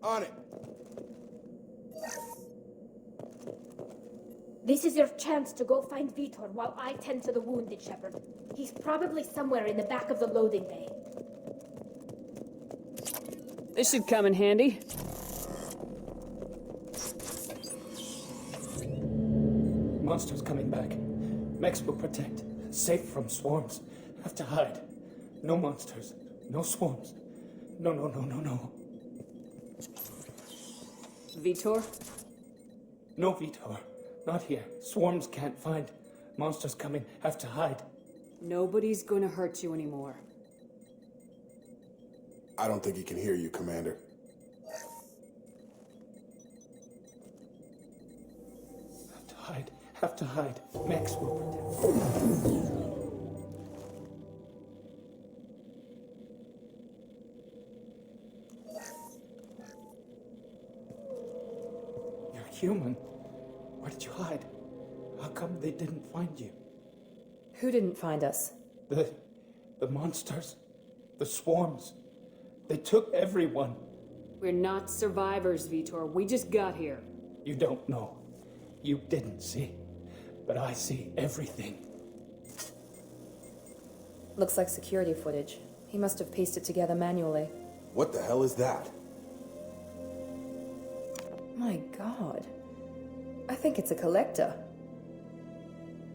On it. This is your chance to go find Vitor while I tend to the wounded, Shepard. He's probably somewhere in the back of the loading bay. This should come in handy. Monsters coming back. Mechs will protect. Safe from swarms. Have to hide. No monsters. No swarms. No. Vitor? No Vitor. Not here. Swarms can't find. Monsters coming. Have to hide. Nobody's gonna hurt you anymore. I don't think he can hear you, Commander. Have to hide. Have to hide. Mechs will protect. You're human. Where did you hide? How come they didn't find you? Who didn't find us? The monsters. The swarms. They took everyone. We're not survivors, Vitor. We just got here. You don't know. You didn't see. But I see everything. Looks like security footage. He must have pieced it together manually. What the hell is that? My God. I think it's a collector.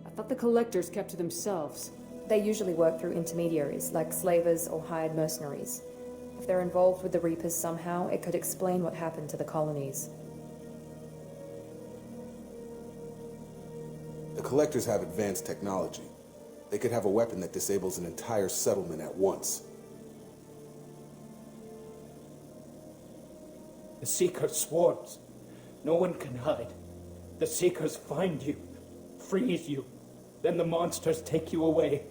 I thought the collectors kept to themselves. They usually work through intermediaries, like slavers or hired mercenaries. If they're involved with the Reapers somehow, it could explain what happened to the colonies. The collectors have advanced technology. They could have a weapon that disables an entire settlement at once. The Seeker swarms. No one can hide. The Seekers find you, freeze you. Then the monsters take you away.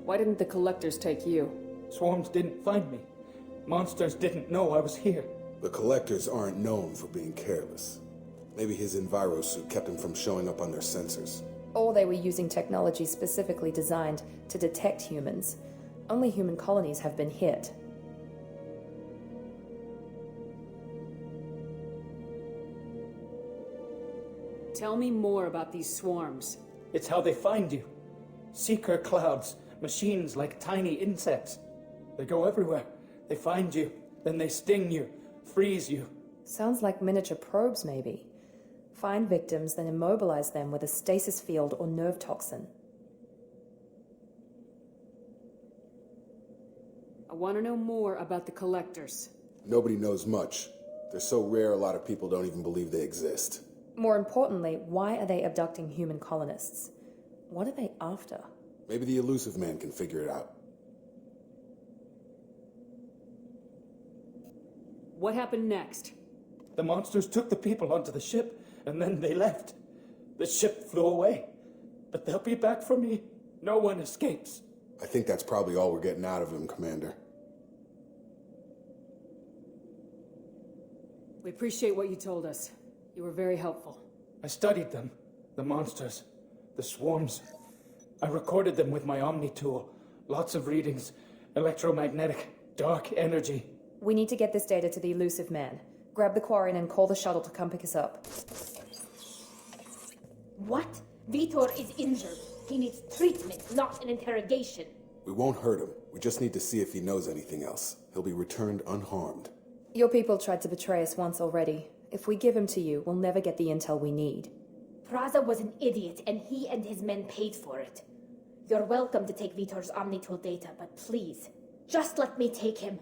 Why didn't the collectors take you? Swarms didn't find me. Monsters didn't know I was here. The collectors aren't known for being careless. Maybe his enviro suit kept him from showing up on their sensors. Or they were using technology specifically designed to detect humans. Only human colonies have been hit. Tell me more about these swarms. It's how they find you. Seeker clouds, machines like tiny insects. They go everywhere. They find you, then they sting you, freeze you. Sounds like miniature probes, maybe. Find victims, then immobilize them with a stasis field or nerve toxin. I want to know more about the collectors. Nobody knows much. They're so rare, a lot of people don't even believe they exist. More importantly, why are they abducting human colonists? What are they after? Maybe the elusive man can figure it out. What happened next? The monsters took the people onto the ship, and then they left. The ship flew away. But they'll be back for me. No one escapes. I think that's probably all we're getting out of him, Commander. We appreciate what you told us. You were very helpful. I studied them. The monsters. The swarms. I recorded them with my Omni tool. Lots of readings. Electromagnetic. Dark energy. We need to get this data to the elusive man. Grab the Quarren and call the shuttle to come pick us up. What? Vitor is injured. He needs treatment, not an interrogation. We won't hurt him. We just need to see if he knows anything else. He'll be returned unharmed. Your people tried to betray us once already. If we give him to you, we'll never get the intel we need. Praza was an idiot, and he and his men paid for it. You're welcome to take Vitor's Omnitool data, but please, just let me take him.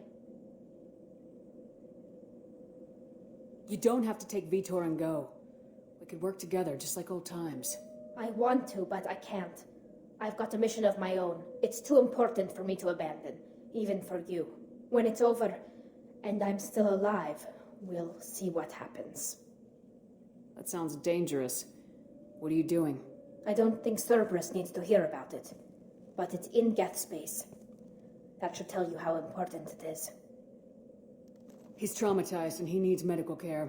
You don't have to take Vitor and go. We could work together, just like old times. I want to, but I can't. I've got a mission of my own. It's too important for me to abandon, even for you. When it's over, and I'm still alive, we'll see what happens. That sounds dangerous. What are you doing? I don't think Cerberus needs to hear about it, but it's in Geth space. That should tell you how important it is. He's traumatized and he needs medical care.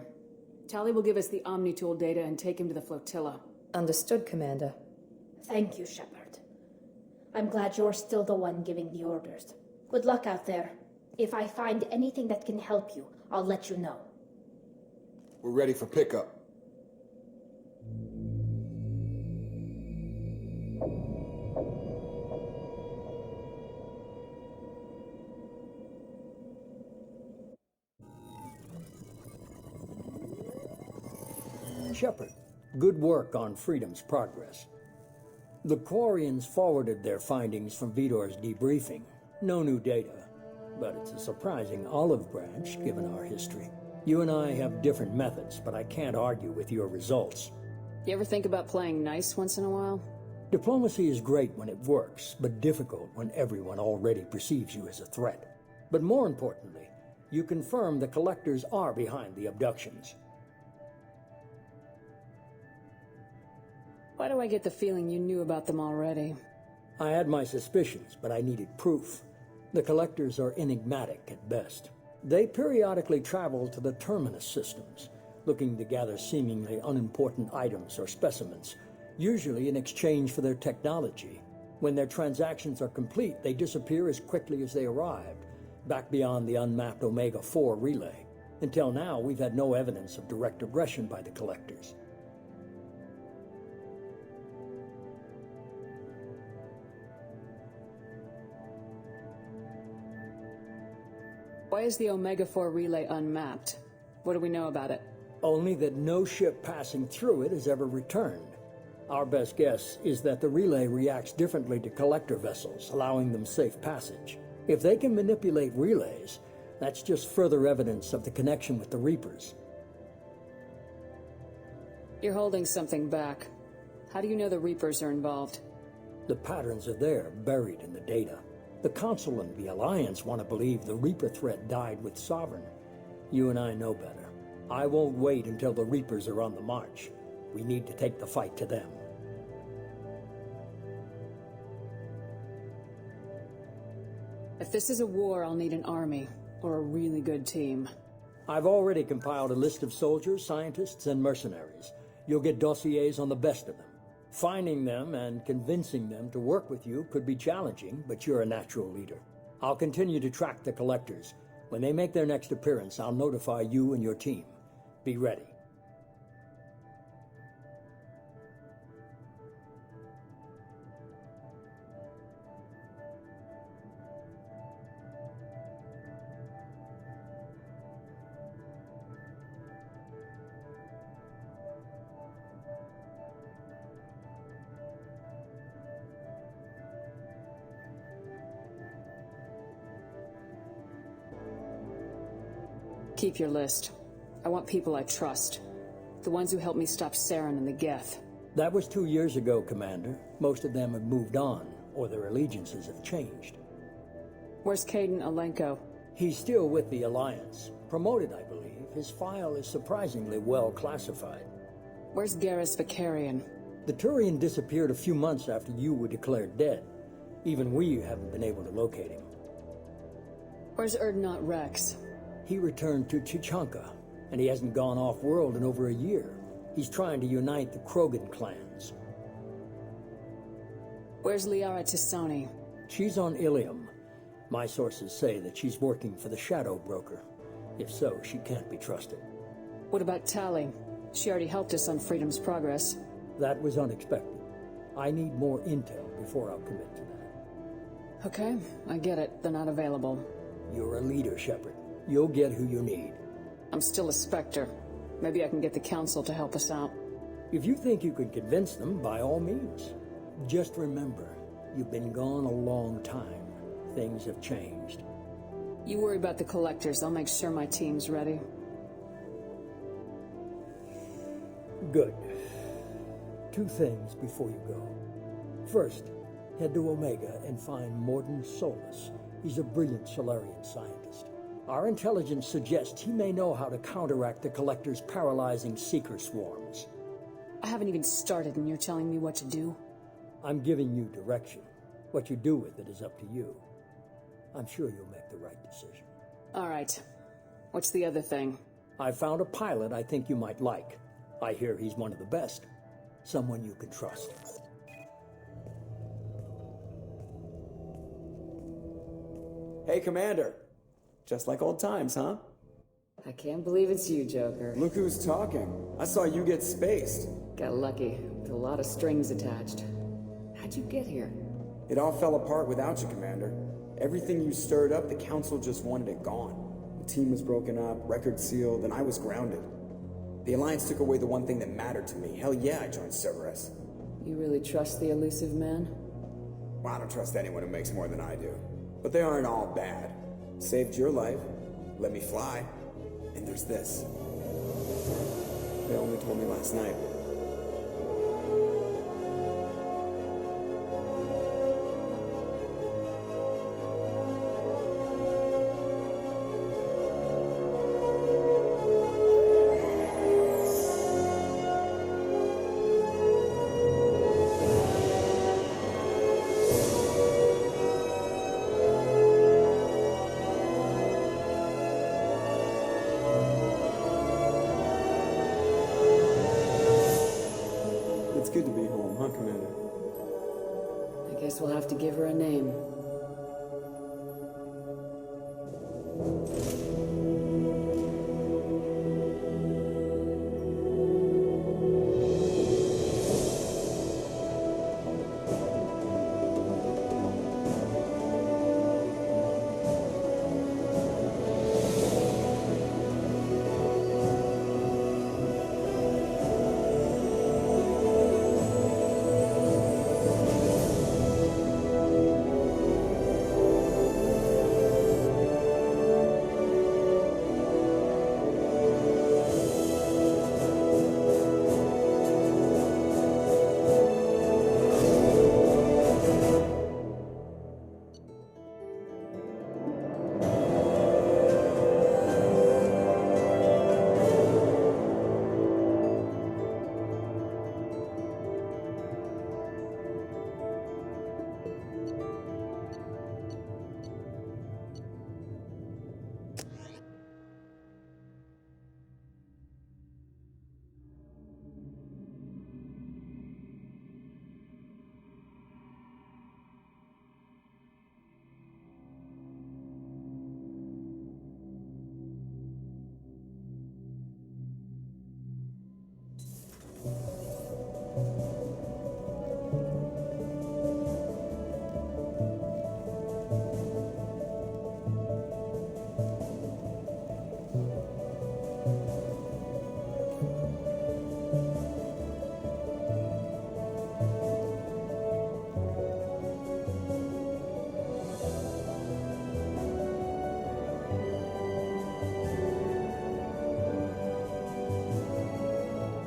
Tali will give us the Omnitool data and take him to the flotilla. Understood, Commander. Thank you, Shepard. I'm glad you're still the one giving the orders. Good luck out there. If I find anything that can help you, I'll let you know. We're ready for pickup. Shepard, good work on Freedom's progress. The Quarians forwarded their findings from Vitor's debriefing. No new data, but it's a surprising olive branch given our history. You and I have different methods, but I can't argue with your results. You ever think about playing nice once in a while? Diplomacy is great when it works, but difficult when everyone already perceives you as a threat. But more importantly, you confirm the Collectors are behind the abductions. Why do I get the feeling you knew about them already? I had my suspicions, but I needed proof. The Collectors are enigmatic at best. They periodically travel to the Terminus systems, looking to gather seemingly unimportant items or specimens, usually in exchange for their technology. When their transactions are complete, they disappear as quickly as they arrived, back beyond the unmapped Omega-4 relay. Until now, we've had no evidence of direct aggression by the Collectors. Why is the Omega-4 relay unmapped? What do we know about it? Only that no ship passing through it has ever returned. Our best guess is that the relay reacts differently to collector vessels, allowing them safe passage. If they can manipulate relays, that's just further evidence of the connection with the Reapers. You're holding something back. How do you know the Reapers are involved? The patterns are there, buried in the data. The Council and the Alliance want to believe the Reaper threat died with Sovereign. You and I know better. I won't wait until the Reapers are on the march. We need to take the fight to them. If this is a war, I'll need an army, or a really good team. I've already compiled a list of soldiers, scientists, and mercenaries. You'll get dossiers on the best of them. Finding them and convincing them to work with you could be challenging, but you're a natural leader. I'll continue to track the Collectors. When they make their next appearance, I'll notify you and your team. Be ready. Keep your list. I want people I trust. The ones who helped me stop Saren and the Geth. That was 2 years ago, Commander. Most of them have moved on, or their allegiances have changed. Where's Caden Alenko? He's still with the Alliance. Promoted, I believe. His file is surprisingly well classified. Where's Garrus Vicarian? The Turian disappeared a few months after you were declared dead. Even we haven't been able to locate him. Where's Erdnot Rex? He returned to Chichanka, and he hasn't gone off-world in over a year. He's trying to unite the Krogan clans. Where's Liara Tisoni? She's on Ilium. My sources say that she's working for the Shadow Broker. If so, she can't be trusted. What about Tali? She already helped us on Freedom's progress. That was unexpected. I need more intel before I'll commit to that. Okay, I get it. They're not available. You're a leader, Shepard. You'll get who you need. I'm still a Spectre. Maybe I can get the Council to help us out. If you think you can convince them, by all means. Just remember, you've been gone a long time. Things have changed. You worry about the Collectors. I'll make sure my team's ready. Good. 2 things before you go. First, head to Omega and find Morden Solus. He's a brilliant Solarian scientist. Our intelligence suggests he may know how to counteract the Collector's paralyzing Seeker swarms. I haven't even started and you're telling me what to do? I'm giving you direction. What you do with it is up to you. I'm sure you'll make the right decision. All right. What's the other thing? I found a pilot I think you might like. I hear he's one of the best. Someone you can trust. Hey, Commander. Just like old times, huh? I can't believe it's you, Joker. Look who's talking. I saw you get spaced. Got lucky, with a lot of strings attached. How'd you get here? It all fell apart without you, Commander. Everything you stirred up, the Council just wanted it gone. The team was broken up, record sealed, and I was grounded. The Alliance took away the one thing that mattered to me. Hell yeah, I joined Cerberus. You really trust the elusive man? Well, I don't trust anyone who makes more than I do. But they aren't all bad. Saved your life, let me fly, and there's this. They only told me last night. It's good to be home, huh, Commander? I guess we'll have to give her a name.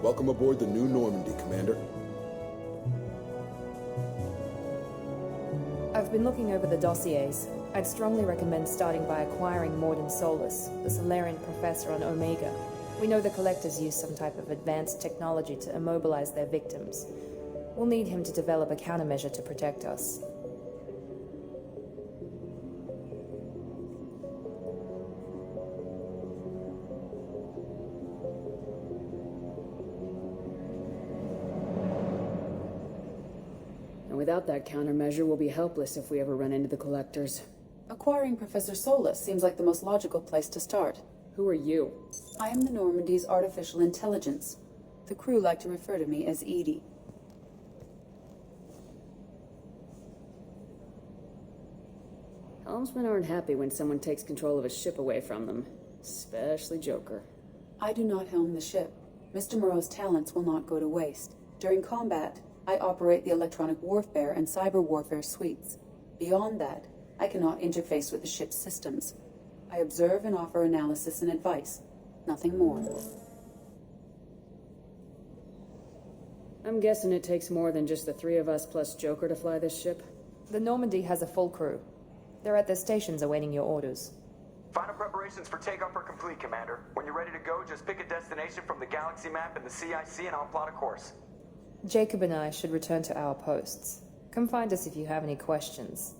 Welcome aboard the New Normandy, Commander. I've been looking over the dossiers. I'd strongly recommend starting by acquiring Morden Solus, the Solarian professor on Omega. We know the Collectors use some type of advanced technology to immobilize their victims. We'll need him to develop a countermeasure to protect us. And without that countermeasure, we'll be helpless if we ever run into the Collectors. Acquiring Professor Solus seems like the most logical place to start. Who are you? I am the Normandy's artificial intelligence. The crew like to refer to me as Edie. Helmsmen aren't happy when someone takes control of a ship away from them. Especially Joker. I do not helm the ship. Mr. Moreau's talents will not go to waste. During combat, I operate the electronic warfare and cyber warfare suites. Beyond that, I cannot interface with the ship's systems. I observe and offer analysis and advice. Nothing more. I'm guessing it takes more than just the three of us plus Joker to fly this ship? The Normandy has a full crew. They're at their stations awaiting your orders. Final preparations for takeoff are complete, Commander. When you're ready to go, just pick a destination from the galaxy map and the CIC and I'll plot a course. Jacob and I should return to our posts. Come find us if you have any questions.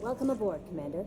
Welcome aboard, Commander.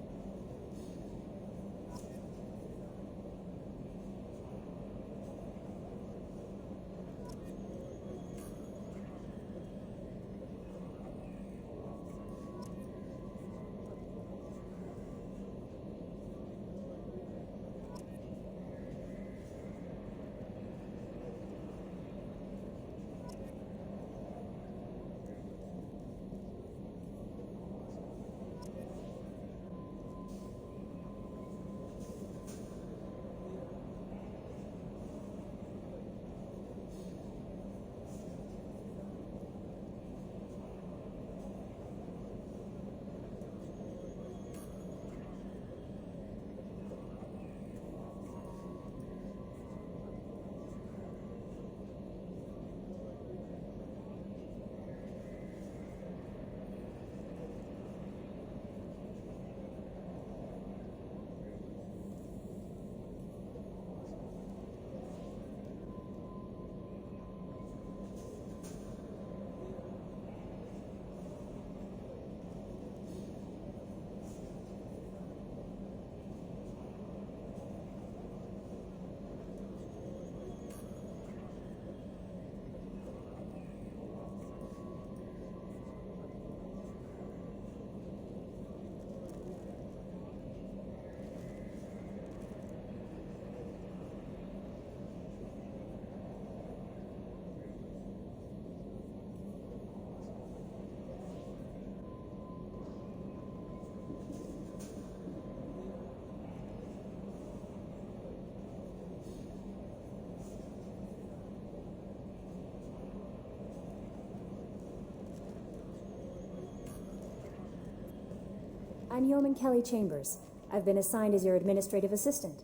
I'm Yeoman Kelly Chambers. I've been assigned as your administrative assistant.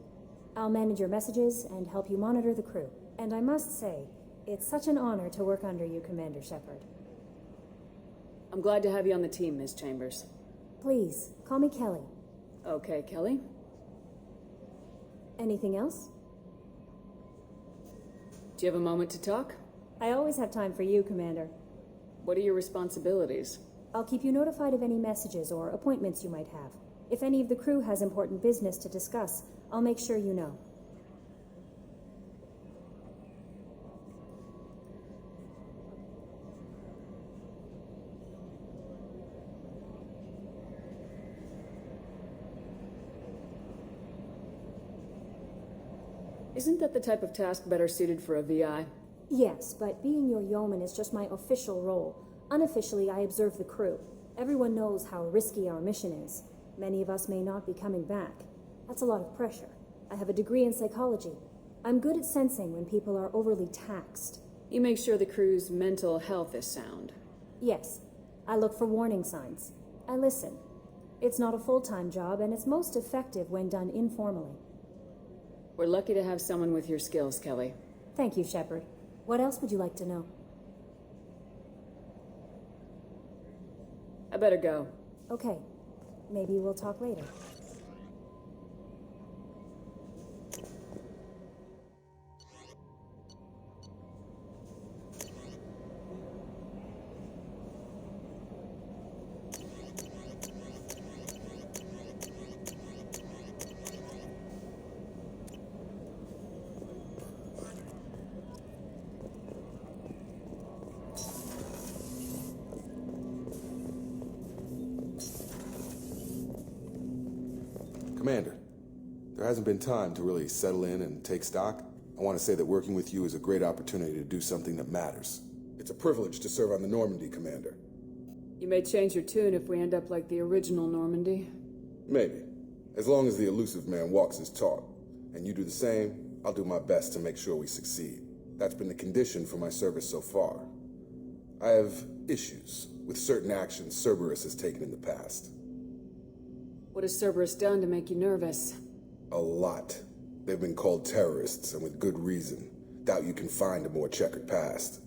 I'll manage your messages and help you monitor the crew. And I must say, it's such an honor to work under you, Commander Shepard. I'm glad to have you on the team, Ms. Chambers. Please, call me Kelly. Okay, Kelly. Anything else? Do you have a moment to talk? I always have time for you, Commander. What are your responsibilities? I'll keep you notified of any messages or appointments you might have. If any of the crew has important business to discuss, I'll make sure you know. Isn't that the type of task better suited for a VI? Yes, but being your yeoman is just my official role. Unofficially, I observe the crew. Everyone knows how risky our mission is. Many of us may not be coming back. That's a lot of pressure. I have a degree in psychology. I'm good at sensing when people are overly taxed. You make sure the crew's mental health is sound. Yes. I look for warning signs. I listen. It's not a full-time job, and it's most effective when done informally. We're lucky to have someone with your skills, Kelly. Thank you, Shepard. What else would you like to know? I better go. Okay. Maybe we'll talk later. Commander, there hasn't been time to really settle in and take stock. I want to say that working with you is a great opportunity to do something that matters. It's a privilege to serve on the Normandy, Commander. You may change your tune if we end up like the original Normandy. Maybe. As long as the elusive man walks his talk, and you do the same, I'll do my best to make sure we succeed. That's been the condition for my service so far. I have issues with certain actions Cerberus has taken in the past. What has Cerberus done to make you nervous? A lot. They've been called terrorists, and with good reason. Doubt you can find a more checkered past.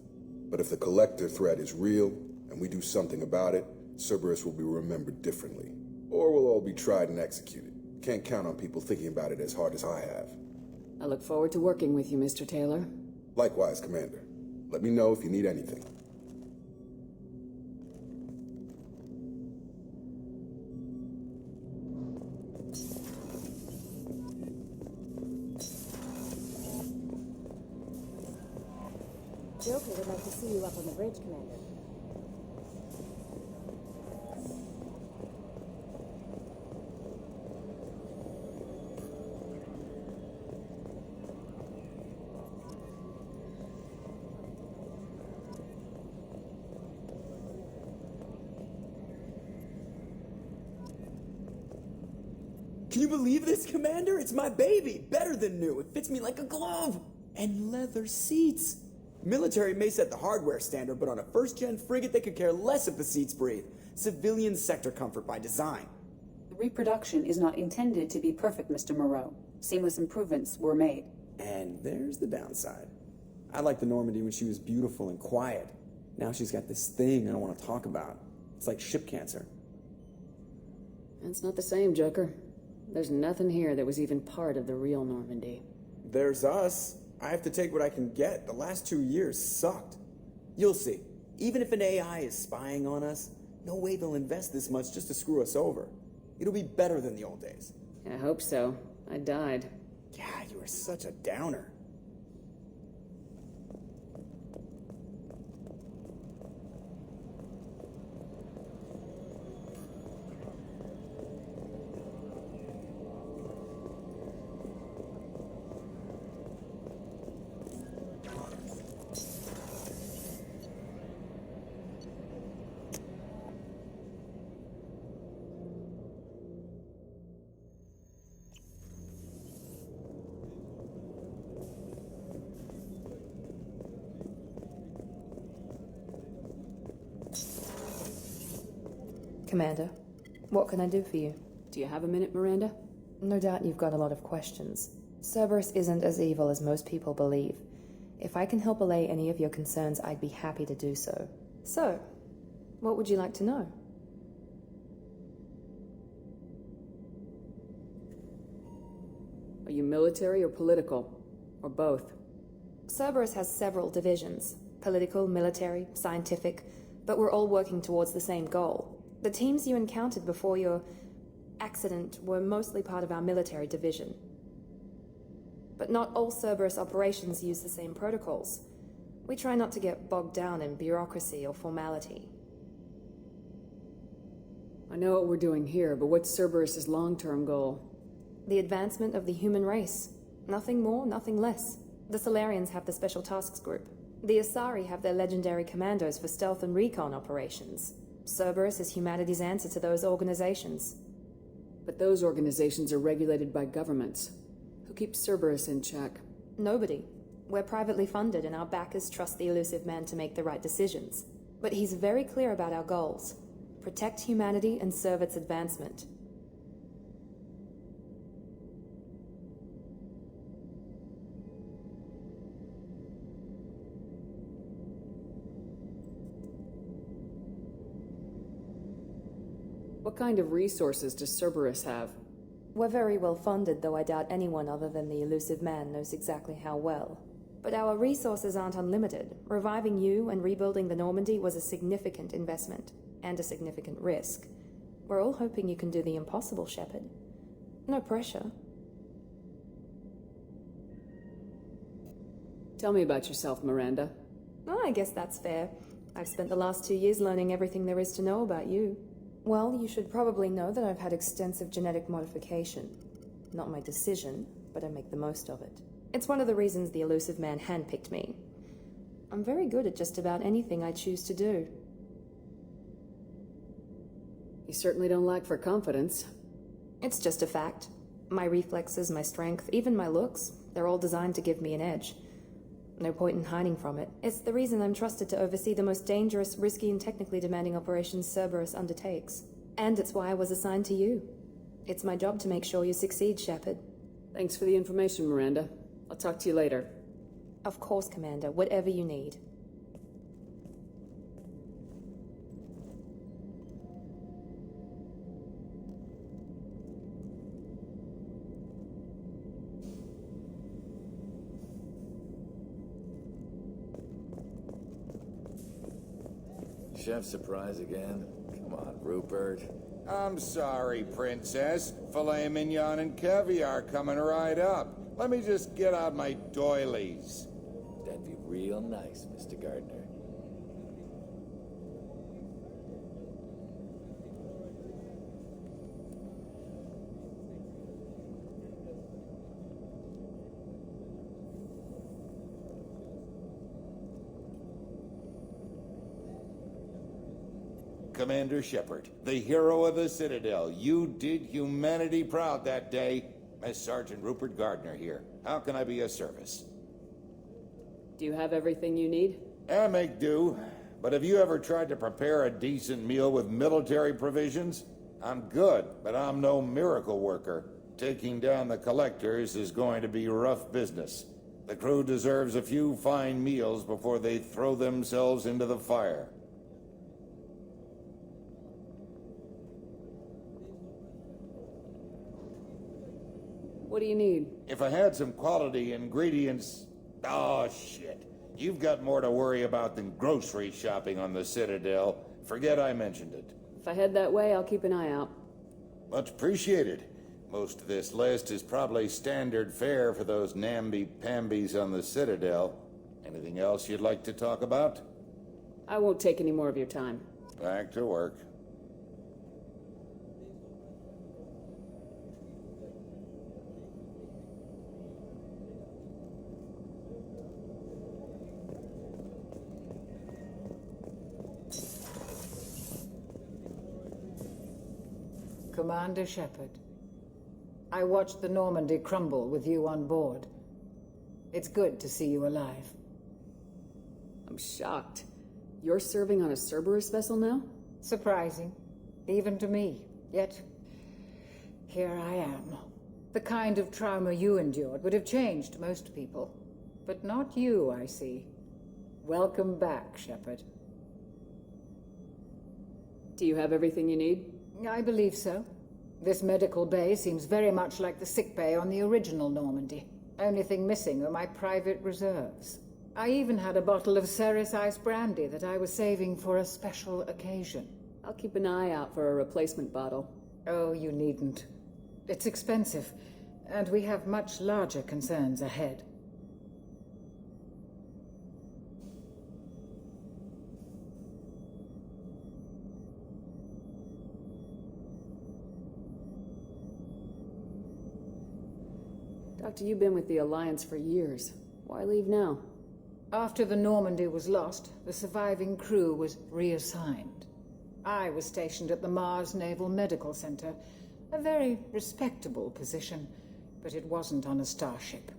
But if the Collector threat is real, and we do something about it, Cerberus will be remembered differently. Or we'll all be tried and executed. Can't count on people thinking about it as hard as I have. I look forward to working with you, Mr. Taylor. Likewise, Commander. Let me know if you need anything. Joker would like to see you up on the bridge, Commander. Can you believe this, Commander? It's my baby! Better than new. It fits me like a glove! And leather seats. Military may set the hardware standard, but on a first-gen frigate, they could care less if the seats breathe. Civilian sector comfort by design. The reproduction is not intended to be perfect, Mr. Moreau. Seamless improvements were made. And there's the downside. I liked the Normandy when she was beautiful and quiet. Now she's got this thing I don't want to talk about. It's like ship cancer. It's not the same, Joker. There's nothing here that was even part of the real Normandy. There's us. I have to take what I can get. The last 2 years sucked. You'll see. Even if an AI is spying on us, no way they'll invest this much just to screw us over. It'll be better than the old days. I hope so. I died. Yeah, you were such a downer. Commander, what can I do for you? Do you have a minute, Miranda? No doubt you've got a lot of questions. Cerberus isn't as evil as most people believe. If I can help allay any of your concerns, I'd be happy to do so. So, what would you like to know? Are you military or political? Or both? Cerberus has several divisions. Political, military, scientific, but we're all working towards the same goal. The teams you encountered before your accident were mostly part of our military division. But not all Cerberus operations use the same protocols. We try not to get bogged down in bureaucracy or formality. I know what we're doing here, but what's Cerberus's long-term goal? The advancement of the human race. Nothing more, nothing less. The Solarians have the Special Tasks Group. The Asari have their legendary commandos for stealth and recon operations. Cerberus is humanity's answer to those organizations. But those organizations are regulated by governments. Who keeps Cerberus in check? Nobody. We're privately funded and our backers trust the elusive man to make the right decisions. But he's very clear about our goals. Protect humanity and serve its advancement. What kind of resources does Cerberus have? We're very well funded, though I doubt anyone other than the elusive man knows exactly how well. But our resources aren't unlimited. Reviving you and rebuilding the Normandy was a significant investment, and a significant risk. We're all hoping you can do the impossible, Shepard. No pressure. Tell me about yourself, Miranda. Oh, I guess that's fair. I've spent the last 2 years learning everything there is to know about you. Well, you should probably know that I've had extensive genetic modification. Not my decision, but I make the most of it. It's one of the reasons the elusive man handpicked me. I'm very good at just about anything I choose to do. You certainly don't lack for confidence. It's just a fact. My reflexes, my strength, even my looks, they're all designed to give me an edge. No point in hiding from it. It's the reason I'm trusted to oversee the most dangerous, risky, and technically demanding operations Cerberus undertakes. And it's why I was assigned to you. It's my job to make sure you succeed, Shepard. Thanks for the information, Miranda. I'll talk to you later. Of course, Commander. Whatever you need. Chef surprise again? Come on, Rupert. I'm sorry, Princess. Filet mignon and caviar coming right up. Let me just get out my doilies. That'd be real real nice, Mr. Gardner. Commander Shepard, the hero of the Citadel. You did humanity proud that day. Miss Sergeant Rupert Gardner here. How can I be of service? Do you have everything you need? I make do. But have you ever tried to prepare a decent meal with military provisions? I'm good, but I'm no miracle worker. Taking down the collectors is going to be rough business. The crew deserves a few fine meals before they throw themselves into the fire. What do you need? If I had some quality ingredients... Oh, shit. You've got more to worry about than grocery shopping on the Citadel. Forget I mentioned it. If I head that way, I'll keep an eye out. Much appreciated. Most of this list is probably standard fare for those namby-pambies on the Citadel. Anything else you'd like to talk about? I won't take any more of your time. Back to work. Commander Shepard, I watched the Normandy crumble with you on board. It's good to see you alive. I'm shocked. You're serving on a Cerberus vessel now? Surprising, even to me. Yet, here I am. The kind of trauma you endured would have changed most people. But not you, I see. Welcome back, Shepard. Do you have everything you need? I believe so. This medical bay seems very much like the sick bay on the original Normandy. Only thing missing are my private reserves. I even had a bottle of Ceres Ice brandy that I was saving for a special occasion. I'll keep an eye out for a replacement bottle. Oh, you needn't. It's expensive, and we have much larger concerns ahead. Doctor, you've been with the Alliance for years. Why leave now? After the Normandy was lost, the surviving crew was reassigned. I was stationed at the Mars Naval Medical Center, a very respectable position, but it wasn't on a starship.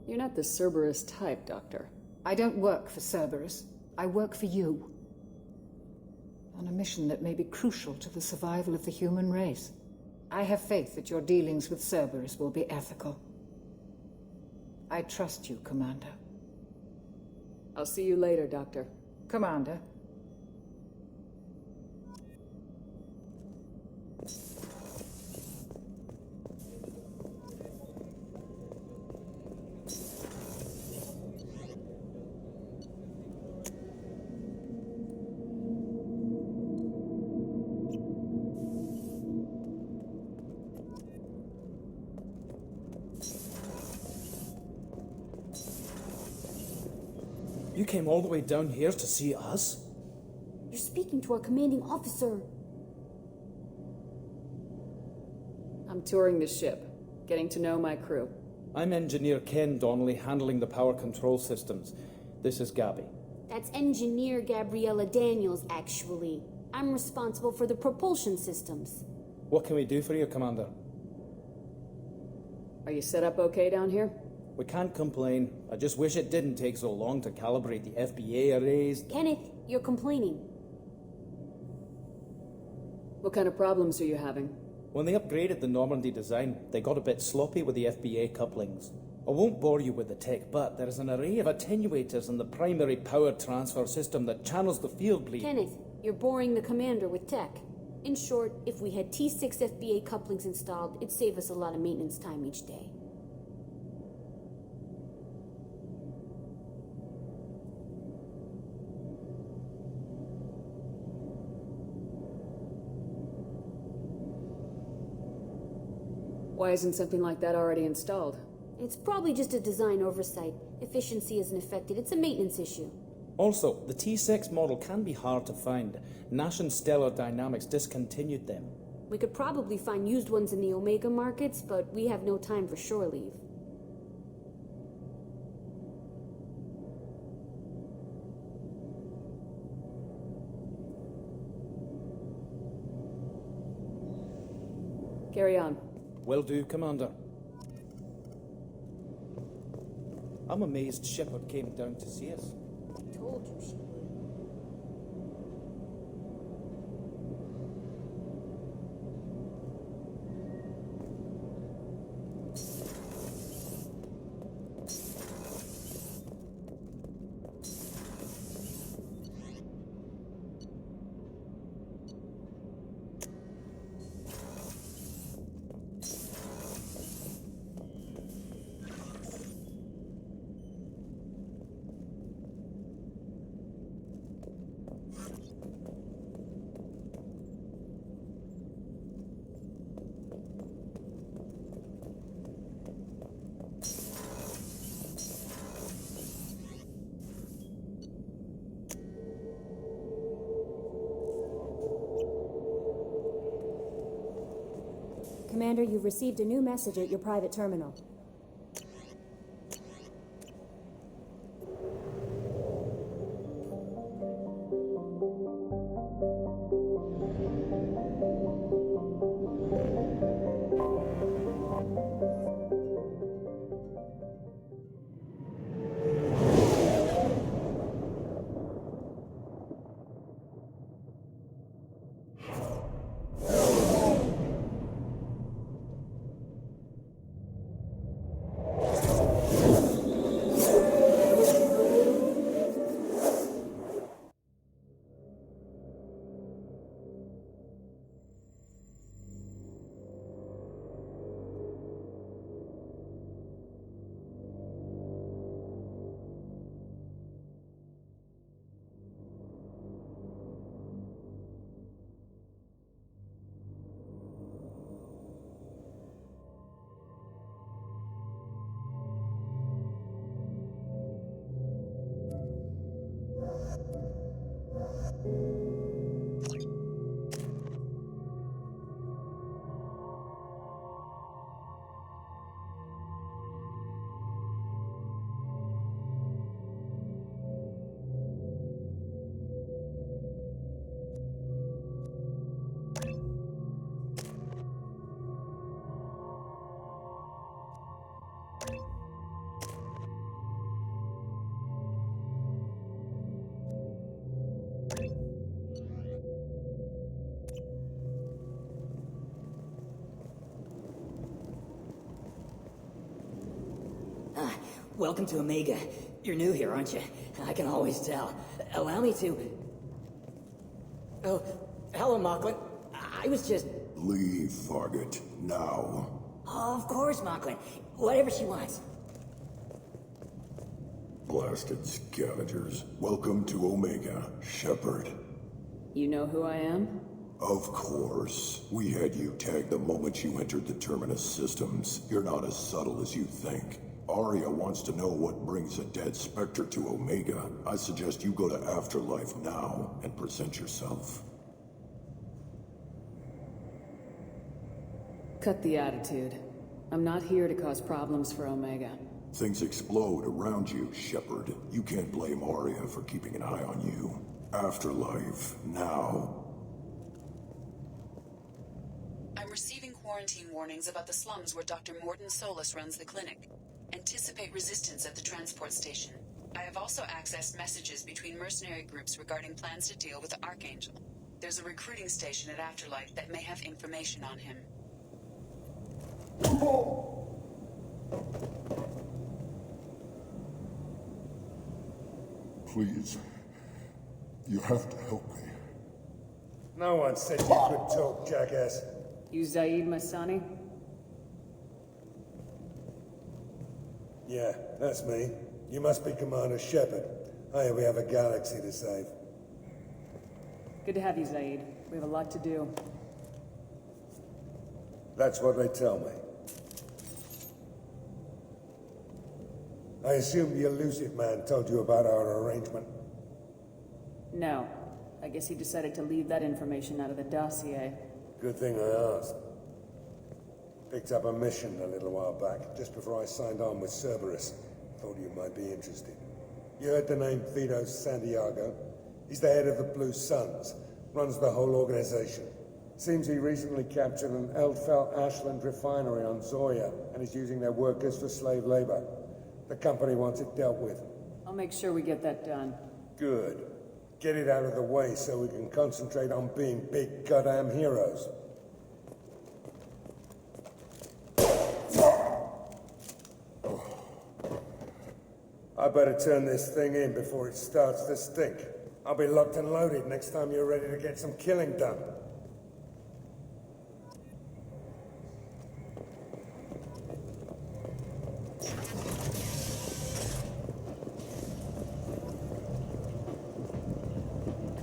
You're not the Cerberus type, Doctor. I don't work for Cerberus. I work for you. On a mission that may be crucial to the survival of the human race. I have faith that your dealings with Cerberus will be ethical. I trust you, Commander. I'll see you later, Doctor. Commander. You came all the way down here to see us? You're speaking to our commanding officer. I'm touring the ship, getting to know my crew. I'm Engineer Ken Donnelly, handling the power control systems. This is Gabby. That's Engineer Gabriella Daniels, actually. I'm responsible for the propulsion systems. What can we do for you, Commander? Are you set up okay down here? We can't complain. I just wish it didn't take so long to calibrate the FBA arrays. Kenneth, you're complaining. What kind of problems are you having? When they upgraded the Normandy design, they got a bit sloppy with the FBA couplings. I won't bore you with the tech, but there is an array of attenuators in the primary power transfer system that channels the field bleed. Kenneth, you're boring the commander with tech. In short, if we had T6 FBA couplings installed, it'd save us a lot of maintenance time each day. Why isn't something like that already installed? It's probably just a design oversight. Efficiency isn't affected. It's a maintenance issue. Also, the T6 model can be hard to find. Nash and Stellar Dynamics discontinued them. We could probably find used ones in the Omega markets, but we have no time for shore leave. Carry on. Will do, Commander. I'm amazed Shepard came down to see us. I told you she would. Commander, you've received a new message at your private terminal. Welcome to Omega. You're new here, aren't you? I can always tell. Allow me to... Oh, hello, Mocklin. I was just... Leave, Fargate, now. Oh, of course, Mocklin. Whatever she wants. Blasted scavengers. Welcome to Omega, Shepard. You know who I am? Of course. We had you tagged the moment you entered the Terminus systems. You're not as subtle as you think. Arya wants to know what brings a dead Spectre to Omega. I suggest you go to Afterlife now and present yourself. Cut the attitude. I'm not here to cause problems for Omega. Things explode around you, Shepard. You can't blame Arya for keeping an eye on you. Afterlife, now. I'm receiving quarantine warnings about the slums where Dr. Morton Solus runs the clinic. Anticipate resistance at the transport station. I have also accessed messages between mercenary groups regarding plans to deal with the Archangel. There's a recruiting station at Afterlife that may have information on him. Please. You have to help me. No one said you couldn't talk, jackass. You Zaid Masani? Yeah, that's me. You must be Commander Shepard. Hey, we have a galaxy to save. Good to have you, Zaid. We have a lot to do. That's what they tell me. I assume the elusive man told you about our arrangement. No. I guess he decided to leave that information out of the dossier. Good thing I asked. Picked up a mission a little while back, just before I signed on with Cerberus. Thought you might be interested. You heard the name Vito Santiago? He's the head of the Blue Suns, runs the whole organization. Seems he recently captured an Eldfell Ashland refinery on Zoya and is using their workers for slave labor. The company wants it dealt with. I'll make sure we get that done. Good. Get it out of the way so we can concentrate on being big goddamn heroes. I better turn this thing in before it starts to stink. I'll be locked and loaded next time you're ready to get some killing done.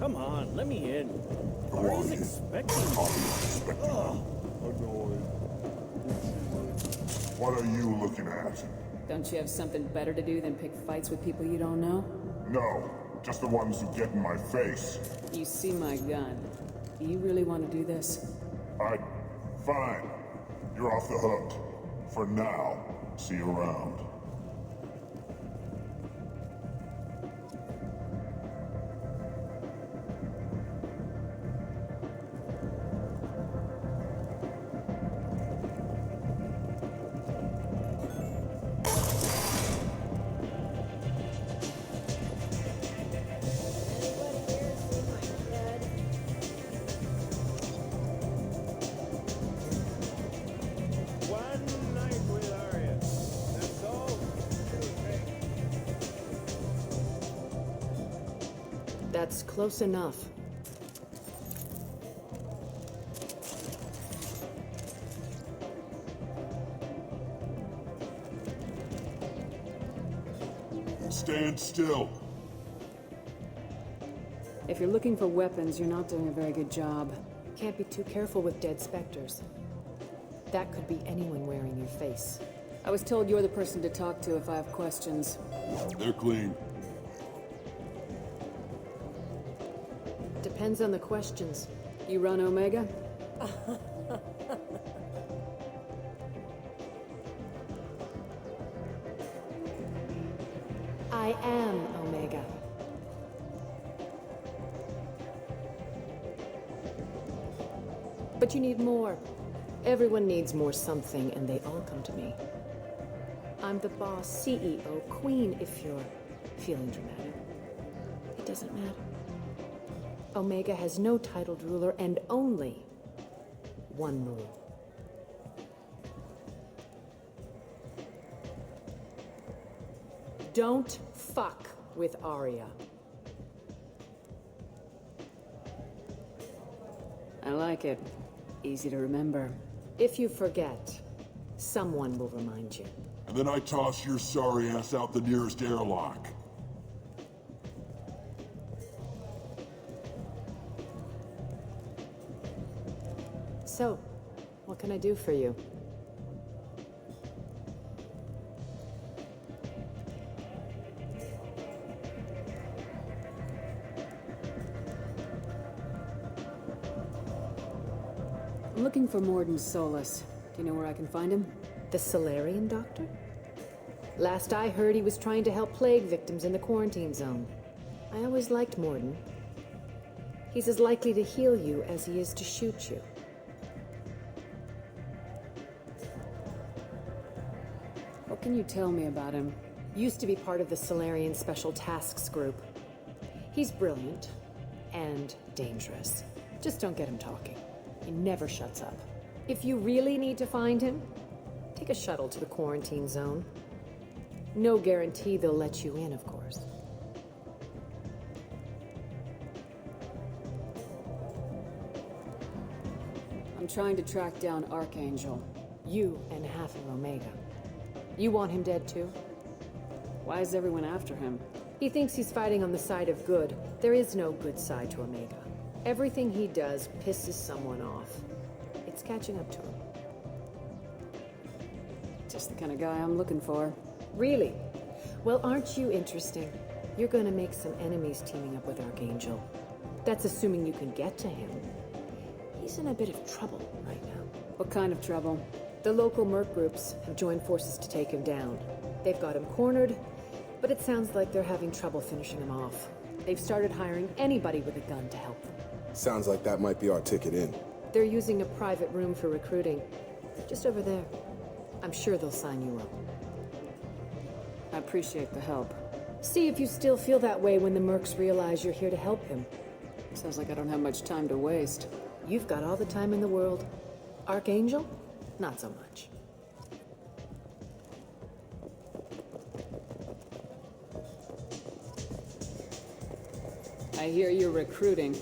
Come on, let me in. Ari's expecting me. Annoyed. What are you looking at? Don't you have something better to do than pick fights with people you don't know? No, just the ones who get in my face. You see my gun. Do you really want to do this? Fine. You're off the hook. For now. See you around. That's close enough. Stand still. If you're looking for weapons, you're not doing a very good job. Can't be too careful with dead specters. That could be anyone wearing your face. I was told you're the person to talk to if I have questions. They're clean. Depends on the questions. You run Omega? I am Omega. But you need more. Everyone needs more something, and they all come to me. I'm the boss, CEO, queen, if you're feeling dramatic. It doesn't matter. Omega has no titled ruler and only one rule. Don't fuck with Arya. I like it. Easy to remember. If you forget, someone will remind you. And then I toss your sorry ass out the nearest airlock. So, what can I do for you? I'm looking for Morden Solus. Do you know where I can find him? The Solarian doctor? Last I heard, he was trying to help plague victims in the quarantine zone. I always liked Morden. He's as likely to heal you as he is to shoot you. What can you tell me about him? Used to be part of the Solarian Special Tasks Group. He's brilliant and dangerous. Just don't get him talking. He never shuts up. If you really need to find him, take a shuttle to the quarantine zone. No guarantee they'll let you in, of course. I'm trying to track down Archangel. You and half of Omega. You want him dead too? Why is everyone after him? He thinks he's fighting on the side of good. There is no good side to Omega. Everything he does pisses someone off. It's catching up to him. Just the kind of guy I'm looking for. Really? Well, aren't you interesting? You're gonna make some enemies teaming up with Archangel. That's assuming you can get to him. He's in a bit of trouble right now. What kind of trouble? The local merc groups have joined forces to take him down. They've got him cornered, but it sounds like they're having trouble finishing him off. They've started hiring anybody with a gun to help them. Sounds like that might be our ticket in. They're using a private room for recruiting. Just over there. I'm sure they'll sign you up. I appreciate the help. See if you still feel that way when the mercs realize you're here to help him. Sounds like I don't have much time to waste. You've got all the time in the world. Archangel? Not so much. I hear you're recruiting.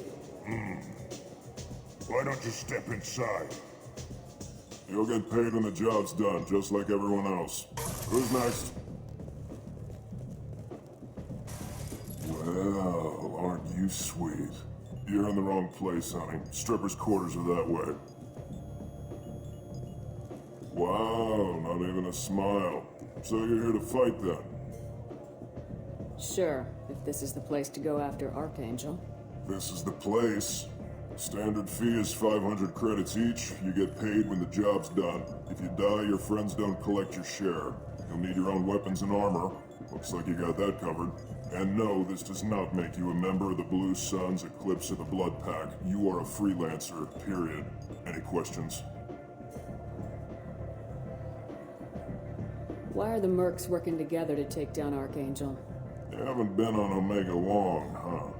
Why don't you step inside? You'll get paid when the job's done, just like everyone else. Who's next? Well, aren't you sweet? You're in the wrong place, honey. Strippers' quarters are that way. Wow, not even a smile. So you're here to fight then? Sure, if this is the place to go after Archangel. This is the place. Standard fee is 500 credits each. You get paid when the job's done. If you die, your friends don't collect your share. You'll need your own weapons and armor. Looks like you got that covered. And no, this does not make you a member of the Blue Suns, Eclipse, or the Blood Pack. You are a freelancer, period. Any questions? Why are the mercs working together to take down Archangel? You haven't been on Omega long, huh?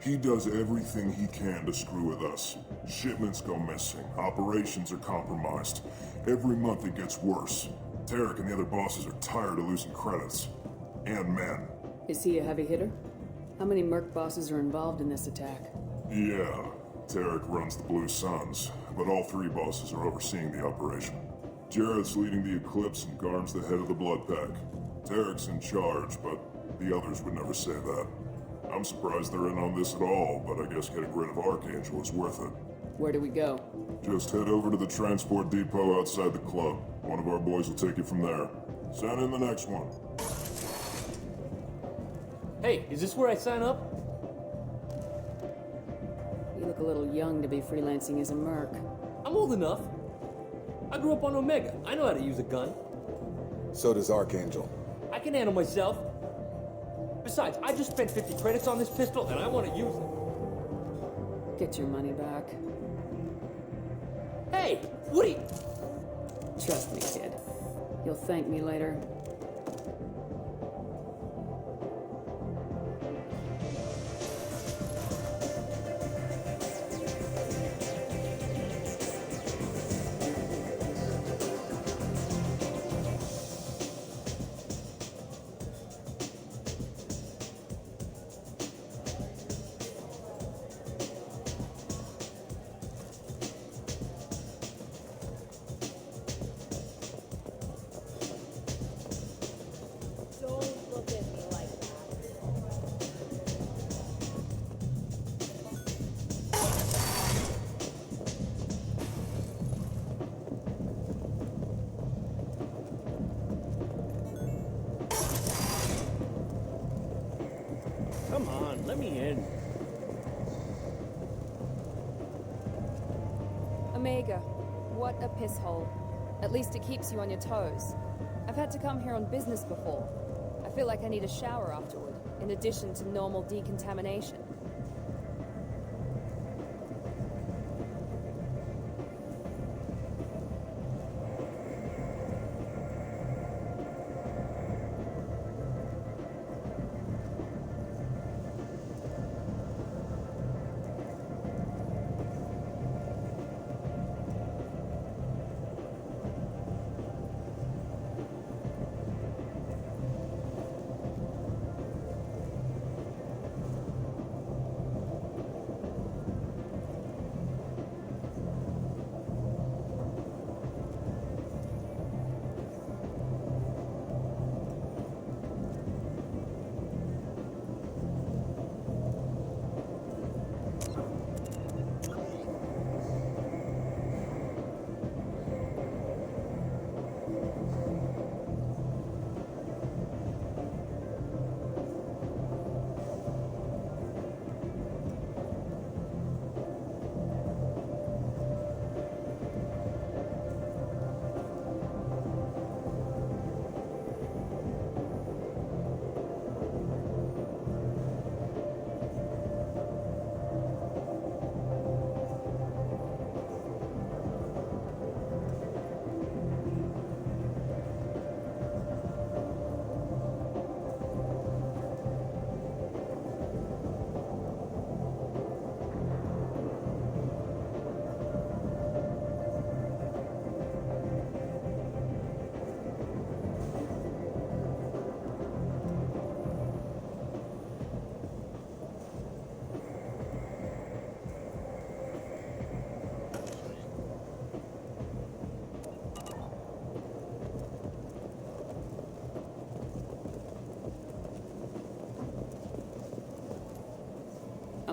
He does everything he can to screw with us. Shipments go missing. Operations are compromised. Every month it gets worse. Tarek and the other bosses are tired of losing credits. And men. Is he a heavy hitter? How many merc bosses are involved in this attack? Yeah, Tarek runs the Blue Suns, but all three bosses are overseeing the operation. Jared's leading the Eclipse and Garm's the head of the Blood Pack. Tarek's in charge, but the others would never say that. I'm surprised they're in on this at all, but I guess getting rid of Archangel is worth it. Where do we go? Just head over to the transport depot outside the club. One of our boys will take you from there. Send in the next one. Hey, is this where I sign up? You look a little young to be freelancing as a merc. I'm old enough. I grew up on Omega. I know how to use a gun. So does Archangel. I can handle myself. Besides, I just spent 50 credits on this pistol, and I want to use it. Get your money back. Hey, what are you... Trust me, kid. You'll thank me later. Come on, let me in. Omega, what a piss hole. At least it keeps you on your toes. I've had to come here on business before. I feel like I need a shower afterward, in addition to normal decontamination.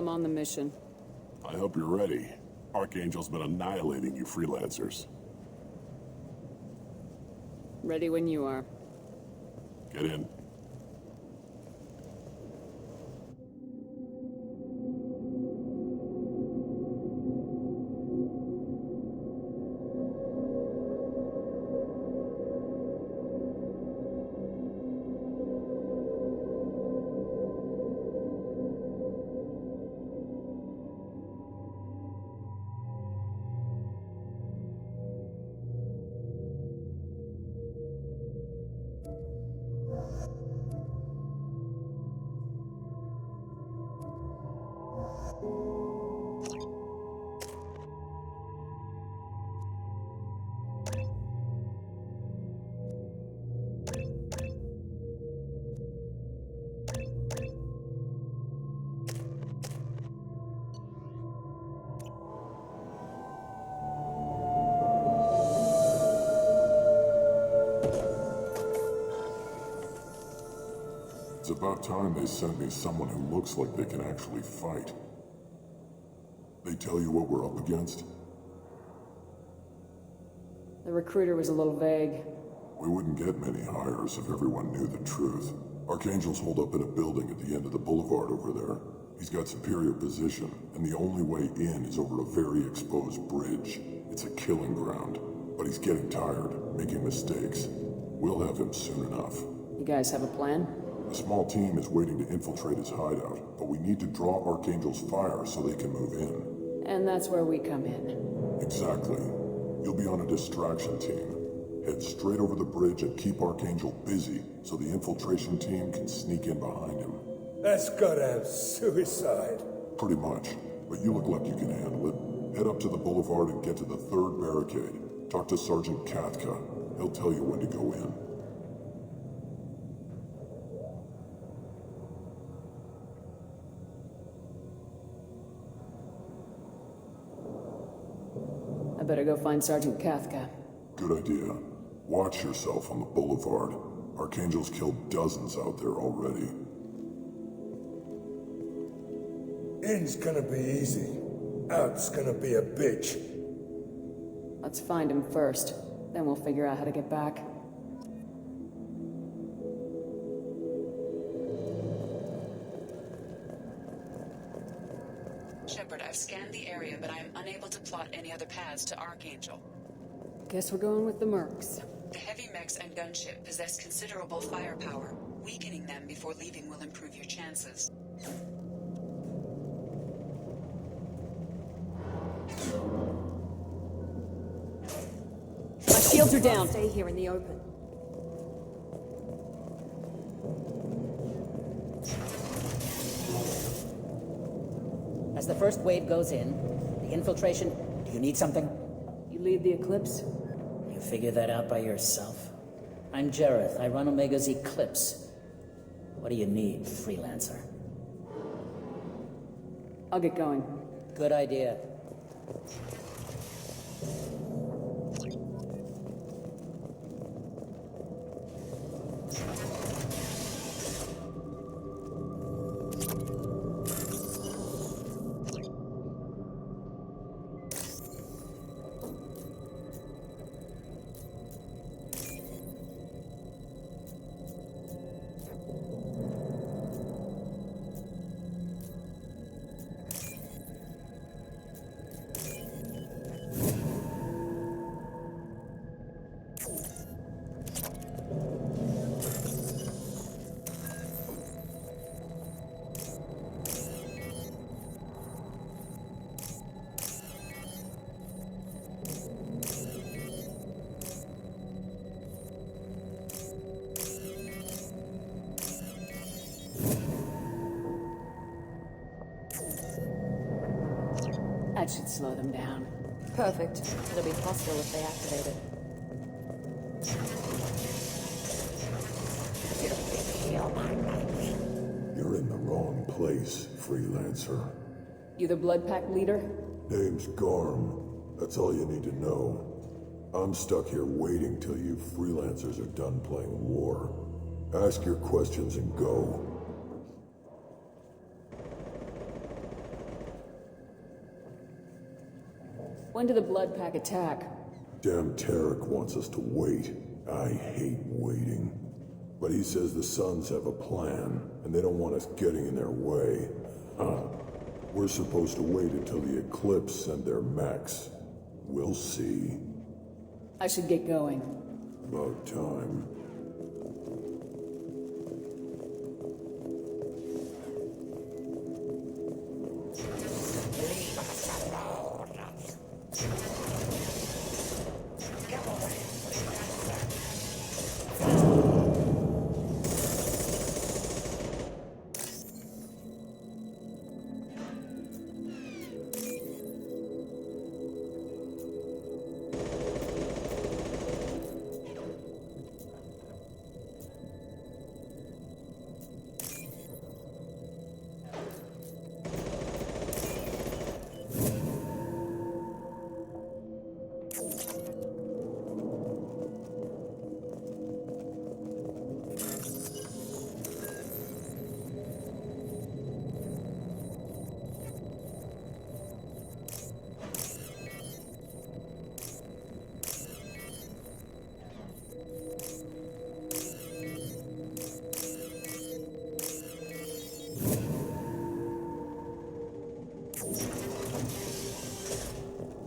I'm on the mission. I hope you're ready. Archangel's been annihilating you freelancers. Ready when you are. Get in. It's about time they sent me someone who looks like they can actually fight. They tell you what we're up against? The recruiter was a little vague. We wouldn't get many hires if everyone knew the truth. Archangel's holed up in a building at the end of the boulevard over there. He's got superior position, and the only way in is over a very exposed bridge. It's a killing ground, but he's getting tired, making mistakes. We'll have him soon enough. You guys have a plan? A small team is waiting to infiltrate his hideout, but we need to draw Archangel's fire so they can move in. And that's where we come in. Exactly. You'll be on a distraction team. Head straight over the bridge and keep Archangel busy so the infiltration team can sneak in behind him. That's goddamn suicide. Pretty much, but you look like you can handle it. Head up to the boulevard and get to the 3rd barricade. Talk to Sergeant Katka. He'll tell you when to go in. I better go find Sergeant Katka. Good idea. Watch yourself on the boulevard. Archangel's killed dozens out there already. In's gonna be easy. Out's gonna be a bitch. Let's find him first. Then we'll figure out how to get back. Shepard, I've scanned the area, but I am unable to plot any other paths to Archangel. Guess we're going with the mercs. The heavy mechs and gunship possess considerable firepower. Weakening them before leaving will improve your chances. My shields are down. Stay here in the open. As the first wave goes in, the infiltration, do you need something? You lead the Eclipse? You figure that out by yourself. I'm Jareth. I run Omega's Eclipse. What do you need, freelancer? I'll get going. Good idea. That should slow them down. Perfect. It'll be hostile if they activate it. You're in the wrong place, freelancer. You the Blood Pack leader? Name's Garm. That's all you need to know. I'm stuck here waiting till you freelancers are done playing war. Ask your questions and go. When did the Blood Pack attack? Damn Tarek wants us to wait. I hate waiting. But he says the Suns have a plan, and they don't want us getting in their way. We're supposed to wait until the Eclipse send their mechs. We'll see. I should get going. About time.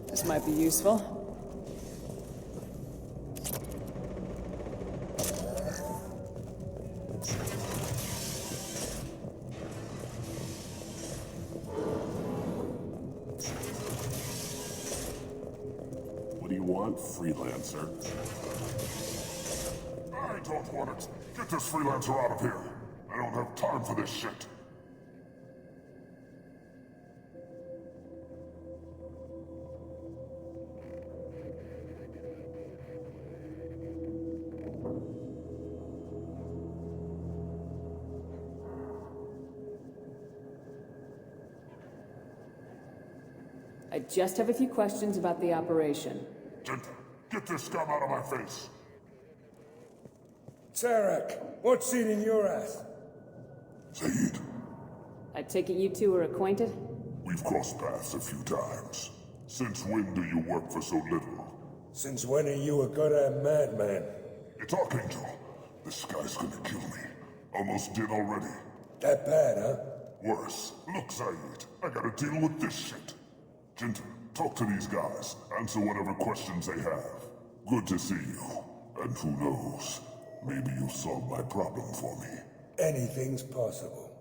This might be useful. What do you want, freelancer? I don't want it. Get this freelancer out of here. I don't have time for this shit. I just have a few questions about the operation. Get this scum out of my face. Tarek, what's eating your ass? Zaid, I take it you two are acquainted? we've crossed paths a few times. Since when do you work for so little? Since when are you a goddamn madman? It's Archangel. This guy's gonna kill me. Almost did already. That bad, huh? Worse. Look, Zaid, I gotta deal with this shit. Jinta, talk to these guys. Answer whatever questions they have. Good to see you. And who knows, maybe you'll solve my problem for me. Anything's possible.